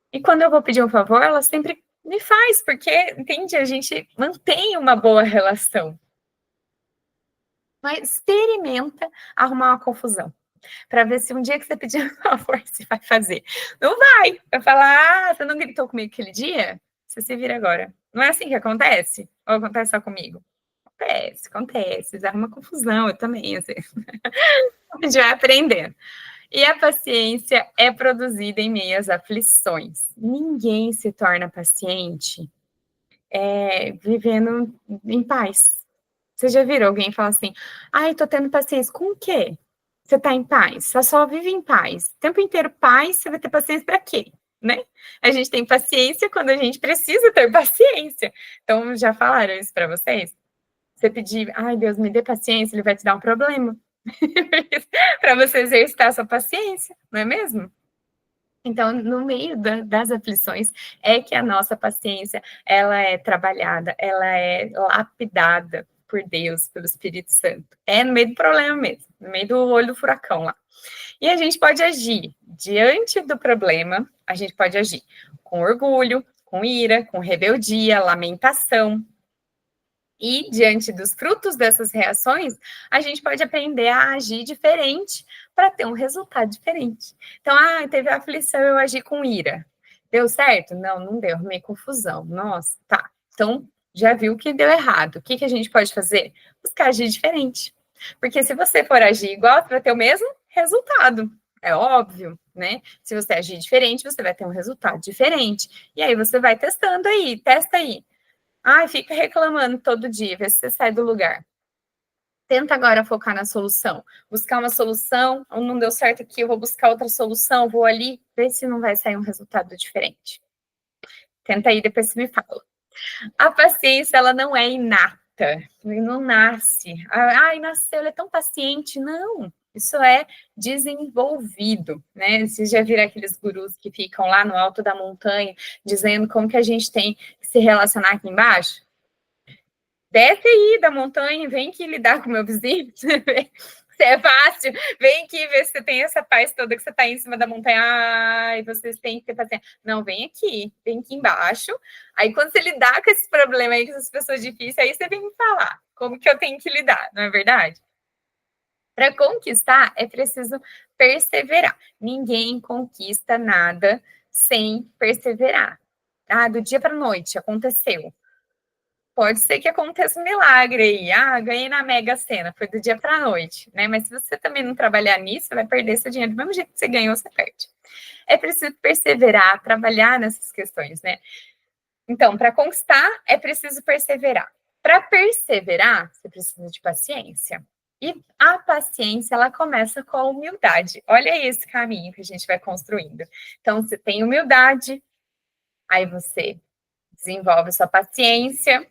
E quando eu vou pedir um favor, ela sempre me faz, porque, entende, a gente mantém uma boa relação. Mas experimenta arrumar uma confusão, para ver se um dia que você pedir um favor, você vai fazer. Não vai falar, você não gritou comigo aquele dia? Você se vira agora. Não é assim que acontece? Ou acontece só comigo? Acontece, arruma confusão, eu também, assim. A gente vai aprendendo. E a paciência é produzida em meio às aflições. Ninguém se torna paciente vivendo em paz. Você já viram alguém falar assim, ai, tô tendo paciência, com o quê? Você tá em paz? Você só vive em paz. O tempo inteiro paz, você vai ter paciência para quê? Né? A gente tem paciência quando a gente precisa ter paciência. Então, já falaram isso para vocês? Você pedir, ai, Deus, me dê paciência, ele vai te dar um problema. Para você exercitar a sua paciência, não é mesmo? Então, no meio das aflições, é que a nossa paciência, ela é trabalhada, ela é lapidada por Deus, pelo Espírito Santo. É no meio do problema mesmo, no meio do olho do furacão lá. E a gente pode agir diante do problema, a gente pode agir com orgulho, com ira, com rebeldia, lamentação. E diante dos frutos dessas reações, a gente pode aprender a agir diferente para ter um resultado diferente. Então, teve a aflição, eu agi com ira. Deu certo? Não, não deu, arrumei confusão. Nossa, tá. Então, já viu que deu errado. O que a gente pode fazer? Buscar agir diferente. Porque se você for agir igual, você vai ter o mesmo resultado. É óbvio, né? Se você agir diferente, você vai ter um resultado diferente. E aí você vai testando aí, testa aí. Fica reclamando todo dia, vê se você sai do lugar. Tenta agora focar na solução. Buscar uma solução, não deu certo aqui, eu vou buscar outra solução, vou ali, ver se não vai sair um resultado diferente. Tenta aí, depois você me fala. A paciência, ela não é inata, não nasce. Nasceu, ele é tão paciente. Não, isso é desenvolvido, né? Vocês já viram aqueles gurus que ficam lá no alto da montanha, dizendo como que a gente tem que se relacionar aqui embaixo? Desce aí da montanha, vem aqui lidar com o meu vizinho, se é fácil, vem aqui ver se você tem essa paz toda que você está em cima da montanha, vocês têm que ter paciência. Não, vem aqui embaixo, aí quando você lidar com esses problemas aí, com essas pessoas difíceis, aí você vem me falar como que eu tenho que lidar, não é verdade? Para conquistar, é preciso perseverar. Ninguém conquista nada sem perseverar. Do dia para a noite, aconteceu. Pode ser que aconteça um milagre aí. Ganhei na Mega Sena, foi do dia para a noite, né? Mas se você também não trabalhar nisso, você vai perder seu dinheiro do mesmo jeito que você ganhou, você perde. É preciso perseverar, trabalhar nessas questões, né? Então, para conquistar, é preciso perseverar. Para perseverar, você precisa de paciência. E a paciência, ela começa com a humildade. Olha esse caminho que a gente vai construindo. Então, você tem humildade, aí você desenvolve sua paciência,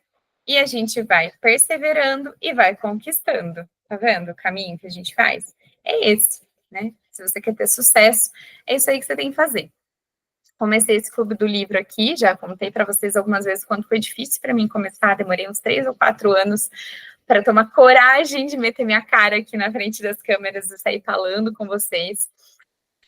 e a gente vai perseverando e vai conquistando. Tá vendo o caminho que a gente faz? É esse, né? Se você quer ter sucesso, é isso aí que você tem que fazer. Comecei esse clube do livro aqui, já contei para vocês algumas vezes quanto foi difícil para mim começar, demorei uns 3 ou 4 anos para tomar coragem de meter minha cara aqui na frente das câmeras e sair falando com vocês.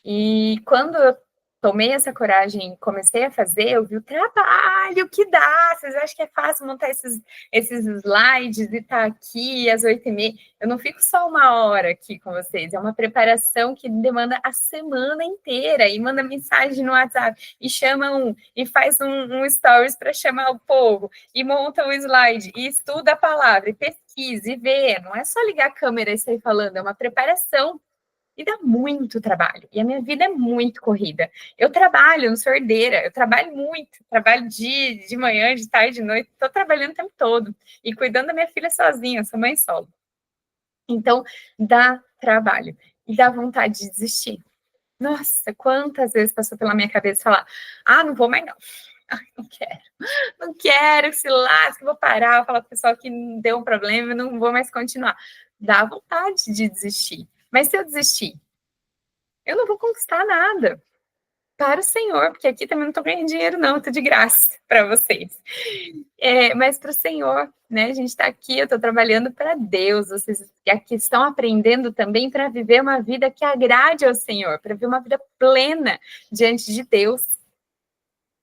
E quando eu tomei essa coragem e comecei a fazer, eu vi o trabalho que dá. Vocês acham que é fácil montar esses slides e estar aqui às 8h30? Eu não fico só 1 hora aqui com vocês, é uma preparação que demanda a semana inteira, e manda mensagem no WhatsApp, e chama e faz um stories para chamar o povo, e monta o slide, e estuda a palavra, e pesquisa, e vê. Não é só ligar a câmera e sair falando, é uma preparação. E dá muito trabalho. E a minha vida é muito corrida. Eu trabalho, não sou herdeira, eu trabalho muito. Trabalho de manhã, de tarde, de noite. Estou trabalhando o tempo todo. E cuidando da minha filha sozinha, sou mãe solo. Então, dá trabalho. E dá vontade de desistir. Nossa, quantas vezes passou pela minha cabeça falar, não vou mais não. Não quero. Não quero que se lasque, vou parar, vou falar para o pessoal que deu um problema, não vou mais continuar. Dá vontade de desistir. Mas se eu desistir, eu não vou conquistar nada. para o Senhor, porque aqui também não estou ganhando dinheiro, não, estou de graça para vocês. Mas para o Senhor, né? A gente está aqui, eu estou trabalhando para Deus, vocês aqui estão aprendendo também para viver uma vida que agrade ao Senhor, para viver uma vida plena diante de Deus.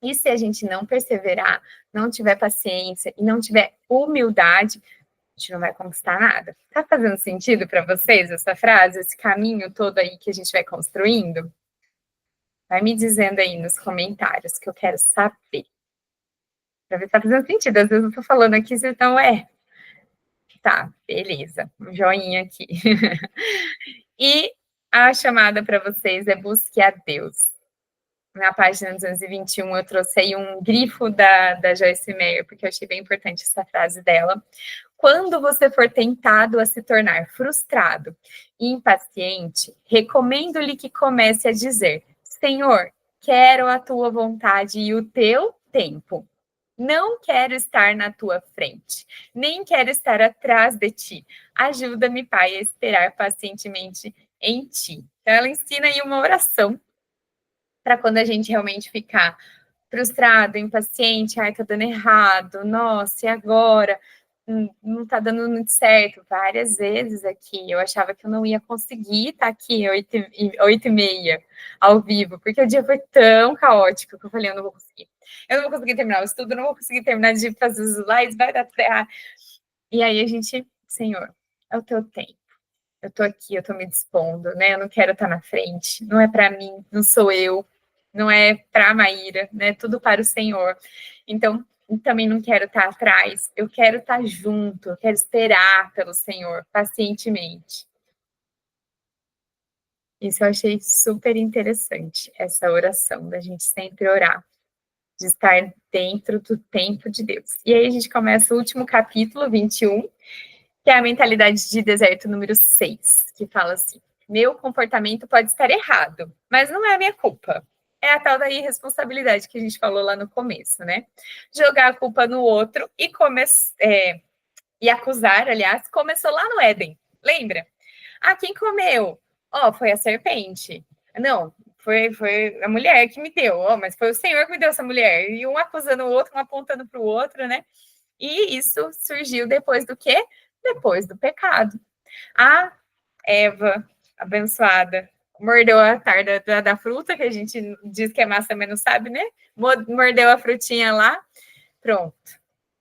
E se a gente não perseverar, não tiver paciência e não tiver humildade, a gente não vai conquistar nada. Tá fazendo sentido para vocês essa frase, esse caminho todo aí que a gente vai construindo? Vai me dizendo aí nos comentários que eu quero saber. Para ver se tá fazendo sentido. Às vezes eu tô falando aqui, vocês estão, tá, beleza. Um joinha aqui. E a chamada para vocês é busque a Deus. Na página 221, eu trouxe aí um grifo da Joyce Meyer, porque eu achei bem importante essa frase dela. Quando você for tentado a se tornar frustrado e impaciente, recomendo-lhe que comece a dizer: Senhor, quero a tua vontade e o teu tempo. Não quero estar na tua frente, nem quero estar atrás de ti. Ajuda-me, Pai, a esperar pacientemente em ti. Então, ela ensina aí uma oração para quando a gente realmente ficar frustrado, impaciente, ai, tá dando errado, nossa, e agora? Não tá dando muito certo. Várias vezes aqui, eu achava que eu não ia conseguir estar aqui 8h30 ao vivo, porque o dia foi tão caótico que eu falei, eu não vou conseguir. Eu não vou conseguir terminar o estudo, eu não vou conseguir terminar de fazer os slides, vai dar terra. E aí a gente, Senhor, é o teu tempo. Eu tô aqui, eu tô me dispondo, né? Eu não quero estar na frente, não é para mim, não sou eu, não é para a Maíra, né? Tudo para o Senhor. Então, também não quero estar atrás, eu quero estar junto, eu quero esperar pelo Senhor, pacientemente. Isso eu achei super interessante, essa oração, da gente sempre orar, de estar dentro do tempo de Deus. E aí a gente começa o último capítulo, 21, que é a mentalidade de deserto número 6, que fala assim: meu comportamento pode estar errado, mas não é a minha culpa. É a tal da irresponsabilidade que a gente falou lá no começo, né? Jogar a culpa no outro e acusar, aliás, começou lá no Éden, lembra? Ah, quem comeu? Foi a serpente. Não, foi a mulher que me deu. Mas foi o Senhor que me deu essa mulher. E um acusando o outro, um apontando para o outro, né? E isso surgiu depois do quê? Depois do pecado. A Eva, abençoada, mordeu a tarda da fruta, que a gente diz que é massa, mas não sabe, né? Mordeu a frutinha lá, pronto.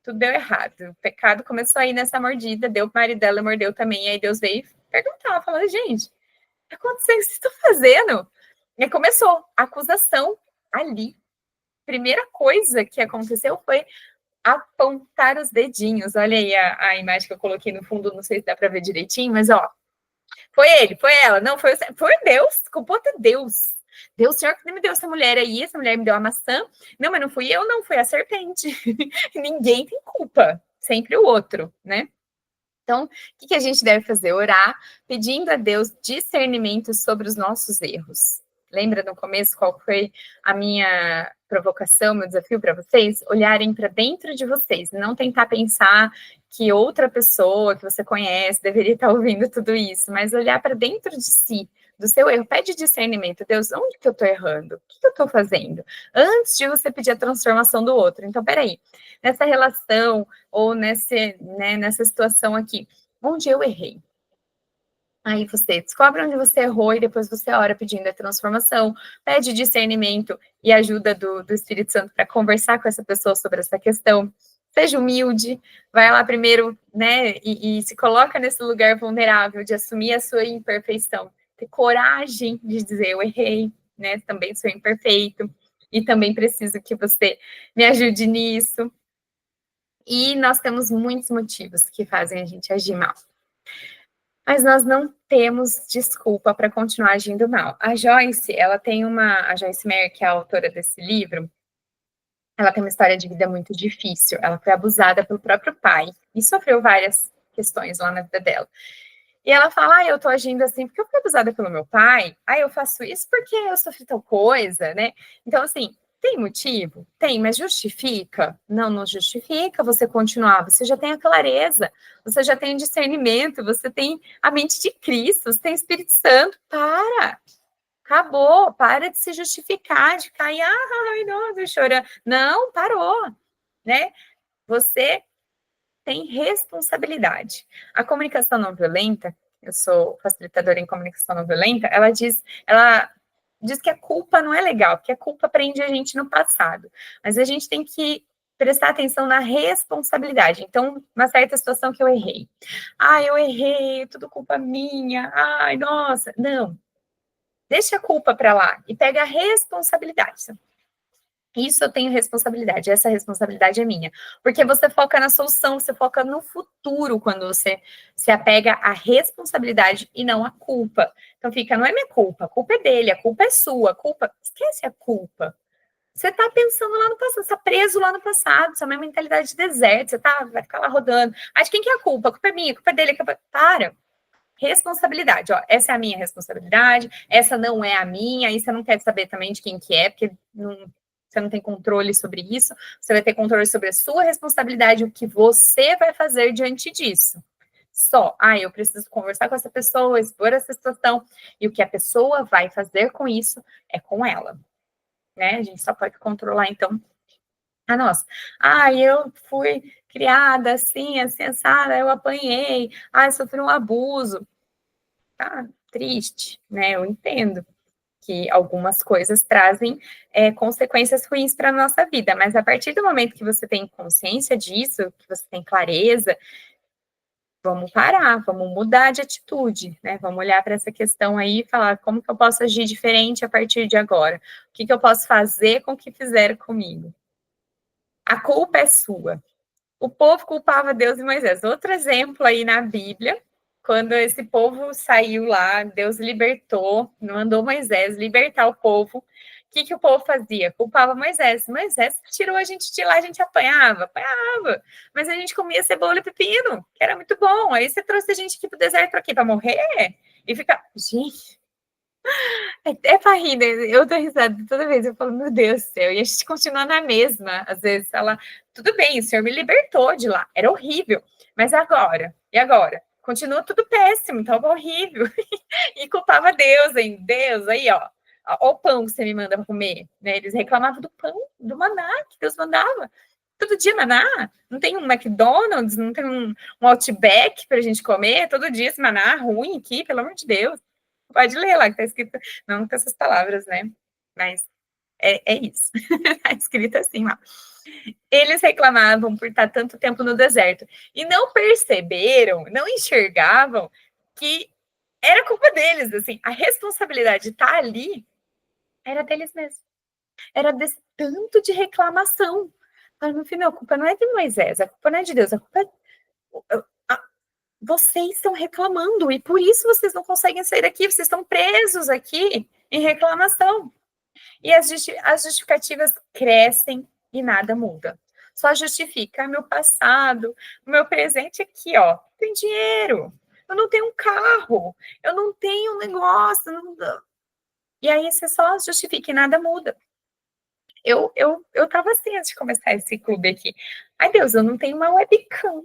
Tudo deu errado. O pecado começou aí nessa mordida, deu o marido dela, mordeu também. Aí Deus veio perguntar, falando: gente, o que aconteceu? O que vocês estão fazendo? E aí começou a acusação ali. Primeira coisa que aconteceu foi apontar os dedinhos. Olha aí a imagem que eu coloquei no fundo, não sei se dá para ver direitinho, mas foi ele, foi ela, não, foi Deus, culpou até Deus. Deus, Senhor, que me deu essa mulher aí, essa mulher me deu a maçã. Não, mas não fui eu, não, foi a serpente. Ninguém tem culpa, sempre o outro, né? Então, o que a gente deve fazer? Orar, pedindo a Deus discernimento sobre os nossos erros. Lembra no começo qual foi a minha provocação, meu desafio para vocês? Olharem para dentro de vocês, não tentar pensar que outra pessoa que você conhece deveria estar ouvindo tudo isso, mas olhar para dentro de si, do seu erro. Pede discernimento. Deus, onde que eu estou errando? O que eu estou fazendo? Antes de você pedir a transformação do outro. Então, peraí, nessa relação ou nessa situação aqui, onde eu errei? Aí você descobre onde você errou e depois você ora pedindo a transformação, pede discernimento e ajuda do Espírito Santo para conversar com essa pessoa sobre essa questão. Seja humilde, vai lá primeiro, né, e se coloca nesse lugar vulnerável de assumir a sua imperfeição. Ter coragem de dizer, eu errei, né, também sou imperfeito e também preciso que você me ajude nisso. E nós temos muitos motivos que fazem a gente agir mal. Mas nós não temos desculpa para continuar agindo mal. A Joyce Meyer, que é a autora desse livro, ela tem uma história de vida muito difícil. Ela foi abusada pelo próprio pai e sofreu várias questões lá na vida dela. E ela fala, eu tô agindo assim porque eu fui abusada pelo meu pai, eu faço isso porque eu sofri tal coisa, né? Então, assim, tem motivo? Tem, mas justifica? Não, não justifica você continuar. Você já tem a clareza, você já tem o discernimento, você tem a mente de Cristo, você tem o Espírito Santo. Acabou, para de se justificar, de cair, ai, nossa, chorando. Não, parou, né? Você tem responsabilidade. A comunicação não violenta, eu sou facilitadora em comunicação não violenta, ela diz que a culpa não é legal, porque a culpa prende a gente no passado. Mas a gente tem que prestar atenção na responsabilidade. Então, uma certa situação que eu errei. Eu errei, tudo culpa minha. Ai, nossa. Não. Deixa a culpa para lá e pega a responsabilidade. Isso eu tenho responsabilidade, essa responsabilidade é minha. Porque você foca na solução, você foca no futuro quando você se apega à responsabilidade e não à culpa. Então fica, não é minha culpa, a culpa é dele, a culpa é sua, a culpa, esquece a culpa. Você está pensando lá no passado, você está preso lá no passado, você é uma mentalidade de deserto, vai ficar lá rodando. De quem que é a culpa? A culpa é minha, a culpa é dele, a culpa... Para. Responsabilidade, ó, essa é a minha responsabilidade, essa não é a minha, aí você não quer saber também de quem que é, porque você não tem controle sobre isso, você vai ter controle sobre a sua responsabilidade, o que você vai fazer diante disso. Só, eu preciso conversar com essa pessoa, expor essa situação, e o que a pessoa vai fazer com isso é com ela, né? A gente só pode controlar, então, a nossa. Eu fui criada assim, assada, eu apanhei, sofri um abuso. Tá triste, né? Eu entendo que algumas coisas trazem consequências ruins para a nossa vida, mas a partir do momento que você tem consciência disso, que você tem clareza, vamos parar, vamos mudar de atitude, né? Vamos olhar para essa questão aí e falar como que eu posso agir diferente a partir de agora? O que que eu posso fazer com o que fizeram comigo? A culpa é sua. O povo culpava Deus e Moisés. Outro exemplo aí na Bíblia, quando esse povo saiu lá, Deus libertou, mandou Moisés libertar o povo. O que, que o povo fazia? Culpava Moisés. Moisés tirou a gente de lá, a gente apanhava, mas a gente comia cebola e pepino, que era muito bom. Aí você trouxe a gente aqui pro deserto aqui para morrer? E fica, gente, é pra rir, né? Eu dou risada toda vez, eu falo, meu Deus do céu, e a gente continua na mesma, às vezes ela, tudo bem, o senhor me libertou de lá, era horrível, mas agora? E agora? Continua tudo péssimo, estava horrível, e culpava Deus, hein? Deus, aí, ó o pão que você me manda para comer, né? Eles reclamavam do pão, do maná que Deus mandava, todo dia maná, não tem um McDonald's, não tem um Outback para a gente comer, todo dia esse maná ruim aqui, pelo amor de Deus. Pode ler lá, que tá escrito, não com essas palavras, né? Mas é isso. Tá escrito assim lá. Eles reclamavam por estar tanto tempo no deserto e não perceberam, não enxergavam que era culpa deles, assim, a responsabilidade de estar ali era deles mesmos. Era desse tanto de reclamação. Mas no final, a culpa não é de Moisés, a culpa não é de Deus, a culpa é vocês estão reclamando e por isso vocês não conseguem sair daqui, vocês estão presos aqui em reclamação. E as justificativas crescem e nada muda. Só justifica meu passado, o meu presente aqui, ó, tem dinheiro, eu não tenho um carro, eu não tenho um negócio. Não... E aí você só justifica e nada muda. Eu tava assim antes de começar esse clube aqui. Ai, Deus, eu não tenho uma webcam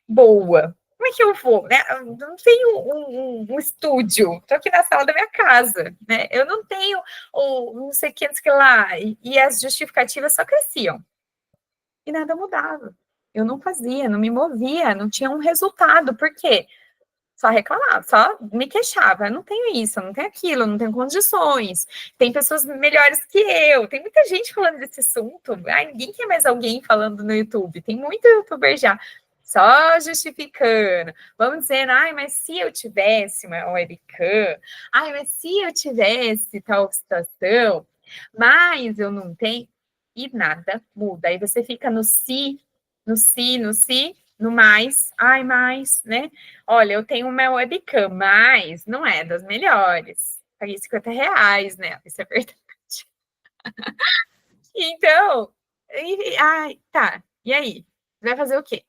boa. Como é que eu vou? Né? Eu não tenho um estúdio, estou aqui na sala da minha casa, né? Eu não tenho não sei o que, não sei o que lá. E as justificativas só cresciam. E nada mudava. Eu não fazia, não me movia, não tinha um resultado. Por quê? Só reclamava, só me queixava. Eu não tenho isso, eu não tenho aquilo, eu não tenho condições. Tem pessoas melhores que eu. Tem muita gente falando desse assunto. Ninguém quer mais alguém falando no YouTube. Tem muito youtuber já. Só justificando. Vamos dizendo, mas se eu tivesse uma webcam, mas se eu tivesse tal situação, mas eu não tenho, e nada muda. Aí você fica no si, no si, no si, no mais, mais, né? Olha, eu tenho uma webcam, mas não é das melhores. Paguei R$50, né? Isso é verdade. Então, tá. E aí? Vai fazer o quê?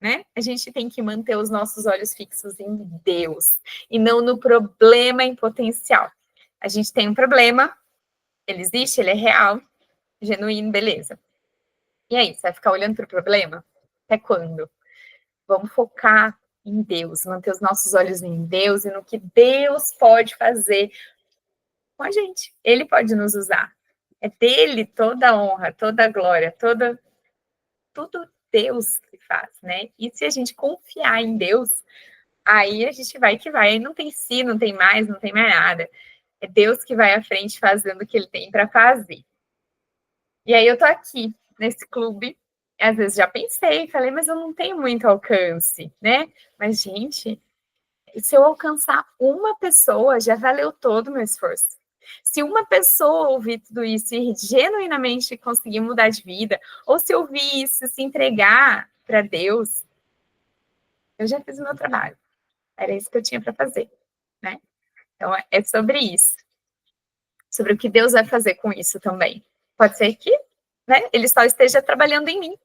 Né? A gente tem que manter os nossos olhos fixos em Deus e não no problema em potencial. A gente tem um problema, ele existe, ele é real, genuíno, beleza. E aí, você vai ficar olhando para o problema? Até quando? Vamos focar em Deus, manter os nossos olhos em Deus e no que Deus pode fazer com a gente. Ele pode nos usar. É dele toda a honra, toda a glória, tudo Deus que faz, né? E se a gente confiar em Deus, aí a gente vai que vai. Aí não tem si, não tem mais nada. É Deus que vai à frente fazendo o que ele tem para fazer. E aí eu tô aqui nesse clube, às vezes já pensei, falei, mas eu não tenho muito alcance, né? Mas, gente, se eu alcançar uma pessoa, já valeu todo o meu esforço. Se uma pessoa ouvir tudo isso e genuinamente conseguir mudar de vida, ou se ouvir isso, se entregar para Deus, eu já fiz o meu trabalho. Era isso que eu tinha para fazer, né? Então, é sobre isso. Sobre o que Deus vai fazer com isso também. Pode ser que, né, ele só esteja trabalhando em mim.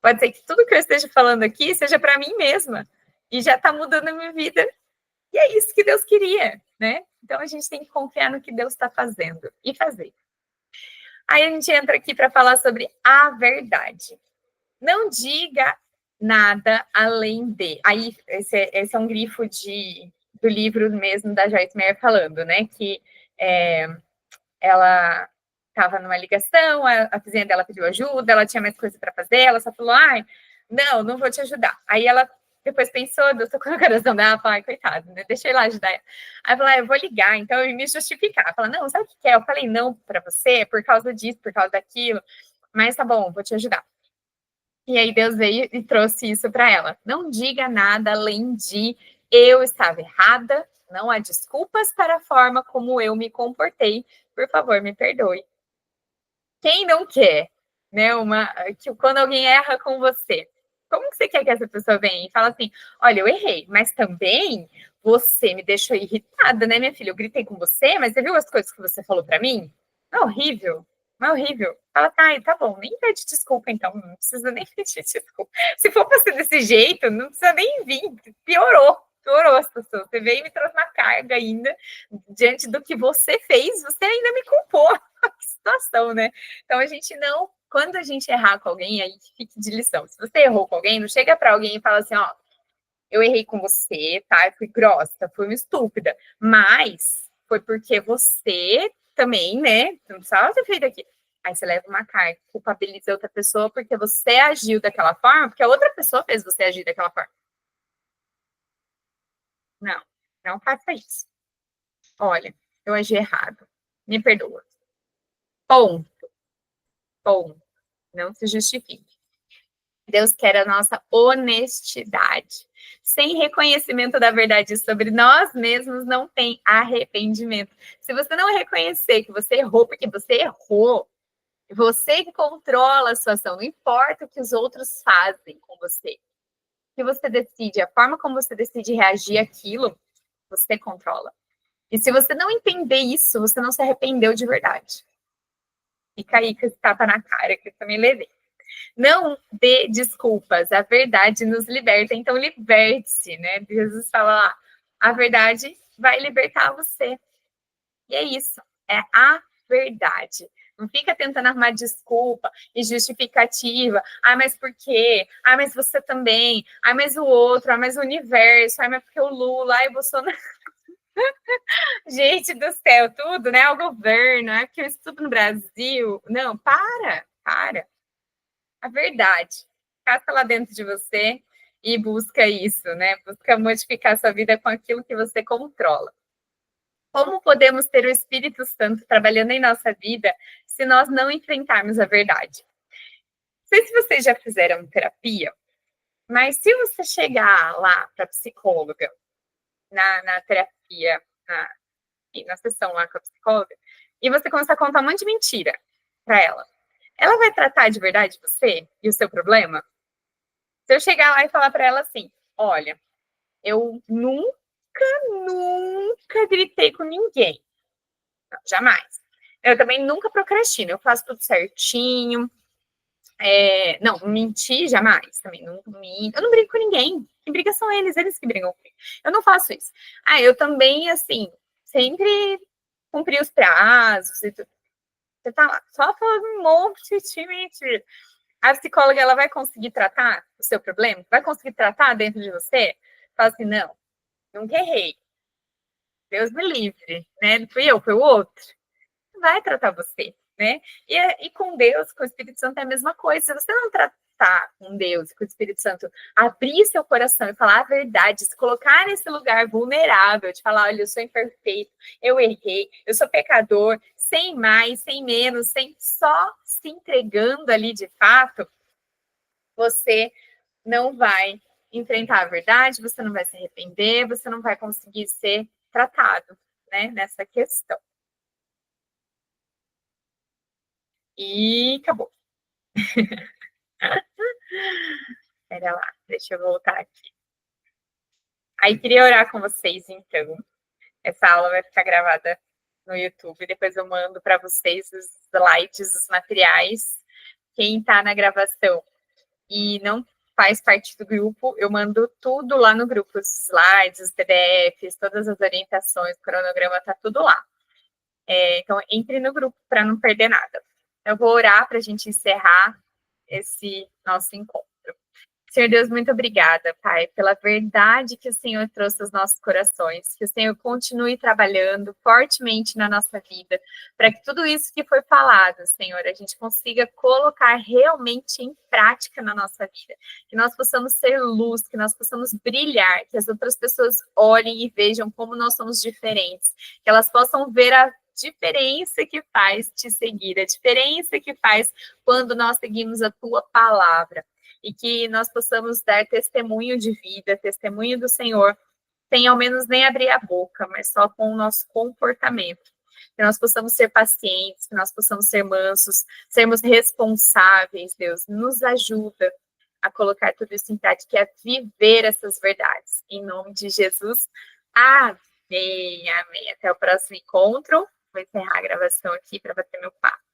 Pode ser que tudo que eu esteja falando aqui seja para mim mesma. E já está mudando a minha vida. E é isso que Deus queria, né? Então a gente tem que confiar no que Deus está fazendo e fazer. Aí a gente entra aqui para falar sobre a verdade. Não diga nada além de. Aí esse é um grifo do livro mesmo da Joyce Meyer falando, né? Que ela estava numa ligação, a vizinha dela pediu ajuda, ela tinha mais coisa para fazer, ela só falou, ai, não vou te ajudar. Aí ela depois pensou, Deus tocou no coração dela, falou, ai, coitado, né? Deixa eu ir lá ajudar ela. Aí falou, eu vou ligar, então eu me justificar. Fala, não, sabe o que é? Eu falei não para você por causa disso, por causa daquilo, mas tá bom, vou te ajudar. E aí Deus veio e trouxe isso para ela. Não diga nada além de eu estava errada, não há desculpas para a forma como eu me comportei, por favor, me perdoe. Quem não quer, né, que quando alguém erra com você, como que você quer que essa pessoa venha e fale assim, olha, eu errei, mas também você me deixou irritada, né, minha filha? Eu gritei com você, mas você viu as coisas que você falou para mim? É horrível. É horrível. Fala, tá bom, nem pede desculpa, então. Não precisa nem pedir desculpa. Se for pra ser desse jeito, não precisa nem vir. Piorou a situação. Você veio e me trouxe uma carga ainda. Diante do que você fez, você ainda me culpou. Que situação, né? Então, a gente não... Quando a gente errar com alguém, aí fique de lição. Se você errou com alguém, não chega pra alguém e fala assim, ó, eu errei com você, tá? Eu fui grossa, fui uma estúpida. Mas foi porque você também, né? Não precisava ter feito aquilo. Aí você leva uma carga, culpabiliza outra pessoa porque você agiu daquela forma, porque a outra pessoa fez você agir daquela forma. Não faça isso. Olha, eu agi errado. Me perdoa. Ponto. Não se justifique. Deus quer a nossa honestidade. Sem reconhecimento da verdade sobre nós mesmos, não tem arrependimento. Se você não reconhecer que você errou, porque você errou, você que controla a situação, não importa o que os outros fazem com você. O que você decide, a forma como você decide reagir àquilo, você controla. E se você não entender isso, você não se arrependeu de verdade. Fica aí com esse tapa na cara que eu também levei. Não dê desculpas, a verdade nos liberta, então liberte-se, né? Jesus fala lá, a verdade vai libertar você. E é isso, é a verdade. Não fica tentando arrumar desculpa e justificativa. Ah, mas por quê? Ah, mas você também. Ah, mas o outro. Ah, mas o universo. Ah, mas porque o Lula. Ah, o Bolsonaro. Gente do céu, tudo, né? O governo. Ah, porque eu estudo no Brasil. Não, para. A verdade. Caça lá dentro de você e busca isso, né? Busca modificar sua vida com aquilo que você controla. Como podemos ter o Espírito Santo trabalhando em nossa vida se nós não enfrentarmos a verdade? Não sei se vocês já fizeram terapia, mas se você chegar lá para a psicóloga, na terapia, na sessão lá com a psicóloga, e você começar a contar um monte de mentira para ela vai tratar de verdade você e o seu problema? Se eu chegar lá e falar para ela assim, olha, eu nunca gritei com ninguém. Não, jamais. Eu também nunca procrastino, eu faço tudo certinho. Não, mentir jamais também. Não minto. Eu não brigo com ninguém. Quem briga são eles que brigam comigo. Eu não faço isso. Eu também, assim, sempre cumpri os prazos e tudo. Você tá lá, só falando um monte de mentira. A psicóloga, ela vai conseguir tratar o seu problema? Vai conseguir tratar dentro de você? Fala assim, não, nunca errei. Deus me livre, né? Não fui eu, foi o outro. Vai tratar você, né? E com Deus, com o Espírito Santo é a mesma coisa. Se você não tratar com Deus, com o Espírito Santo, abrir seu coração e falar a verdade, se colocar nesse lugar vulnerável, de falar, olha, eu sou imperfeito, eu errei, eu sou pecador, sem mais, sem menos, sem só se entregando ali de fato, você não vai enfrentar a verdade, você não vai se arrepender, você não vai conseguir ser tratado, né, nessa questão. E acabou. Pera lá, deixa eu voltar aqui. Aí queria orar com vocês, então. Essa aula vai ficar gravada no YouTube, depois eu mando para vocês os slides, os materiais. Quem está na gravação e não faz parte do grupo, eu mando tudo lá no grupo, os slides, os PDFs, todas as orientações, o cronograma está tudo lá. Então, entre no grupo para não perder nada. Eu vou orar para a gente encerrar esse nosso encontro. Senhor Deus, muito obrigada, Pai, pela verdade que o Senhor trouxe aos nossos corações, que o Senhor continue trabalhando fortemente na nossa vida, para que tudo isso que foi falado, Senhor, a gente consiga colocar realmente em prática na nossa vida, que nós possamos ser luz, que nós possamos brilhar, que as outras pessoas olhem e vejam como nós somos diferentes, que elas possam ver a diferença que faz te seguir, a diferença que faz quando nós seguimos a tua palavra. E que nós possamos dar testemunho de vida, testemunho do Senhor, sem ao menos nem abrir a boca, mas só com o nosso comportamento. Que nós possamos ser pacientes, que nós possamos ser mansos, sermos responsáveis, Deus, nos ajuda a colocar tudo isso em prática e a viver essas verdades. Em nome de Jesus, amém, amém. Até o próximo encontro. Vou encerrar a gravação aqui para bater meu papo.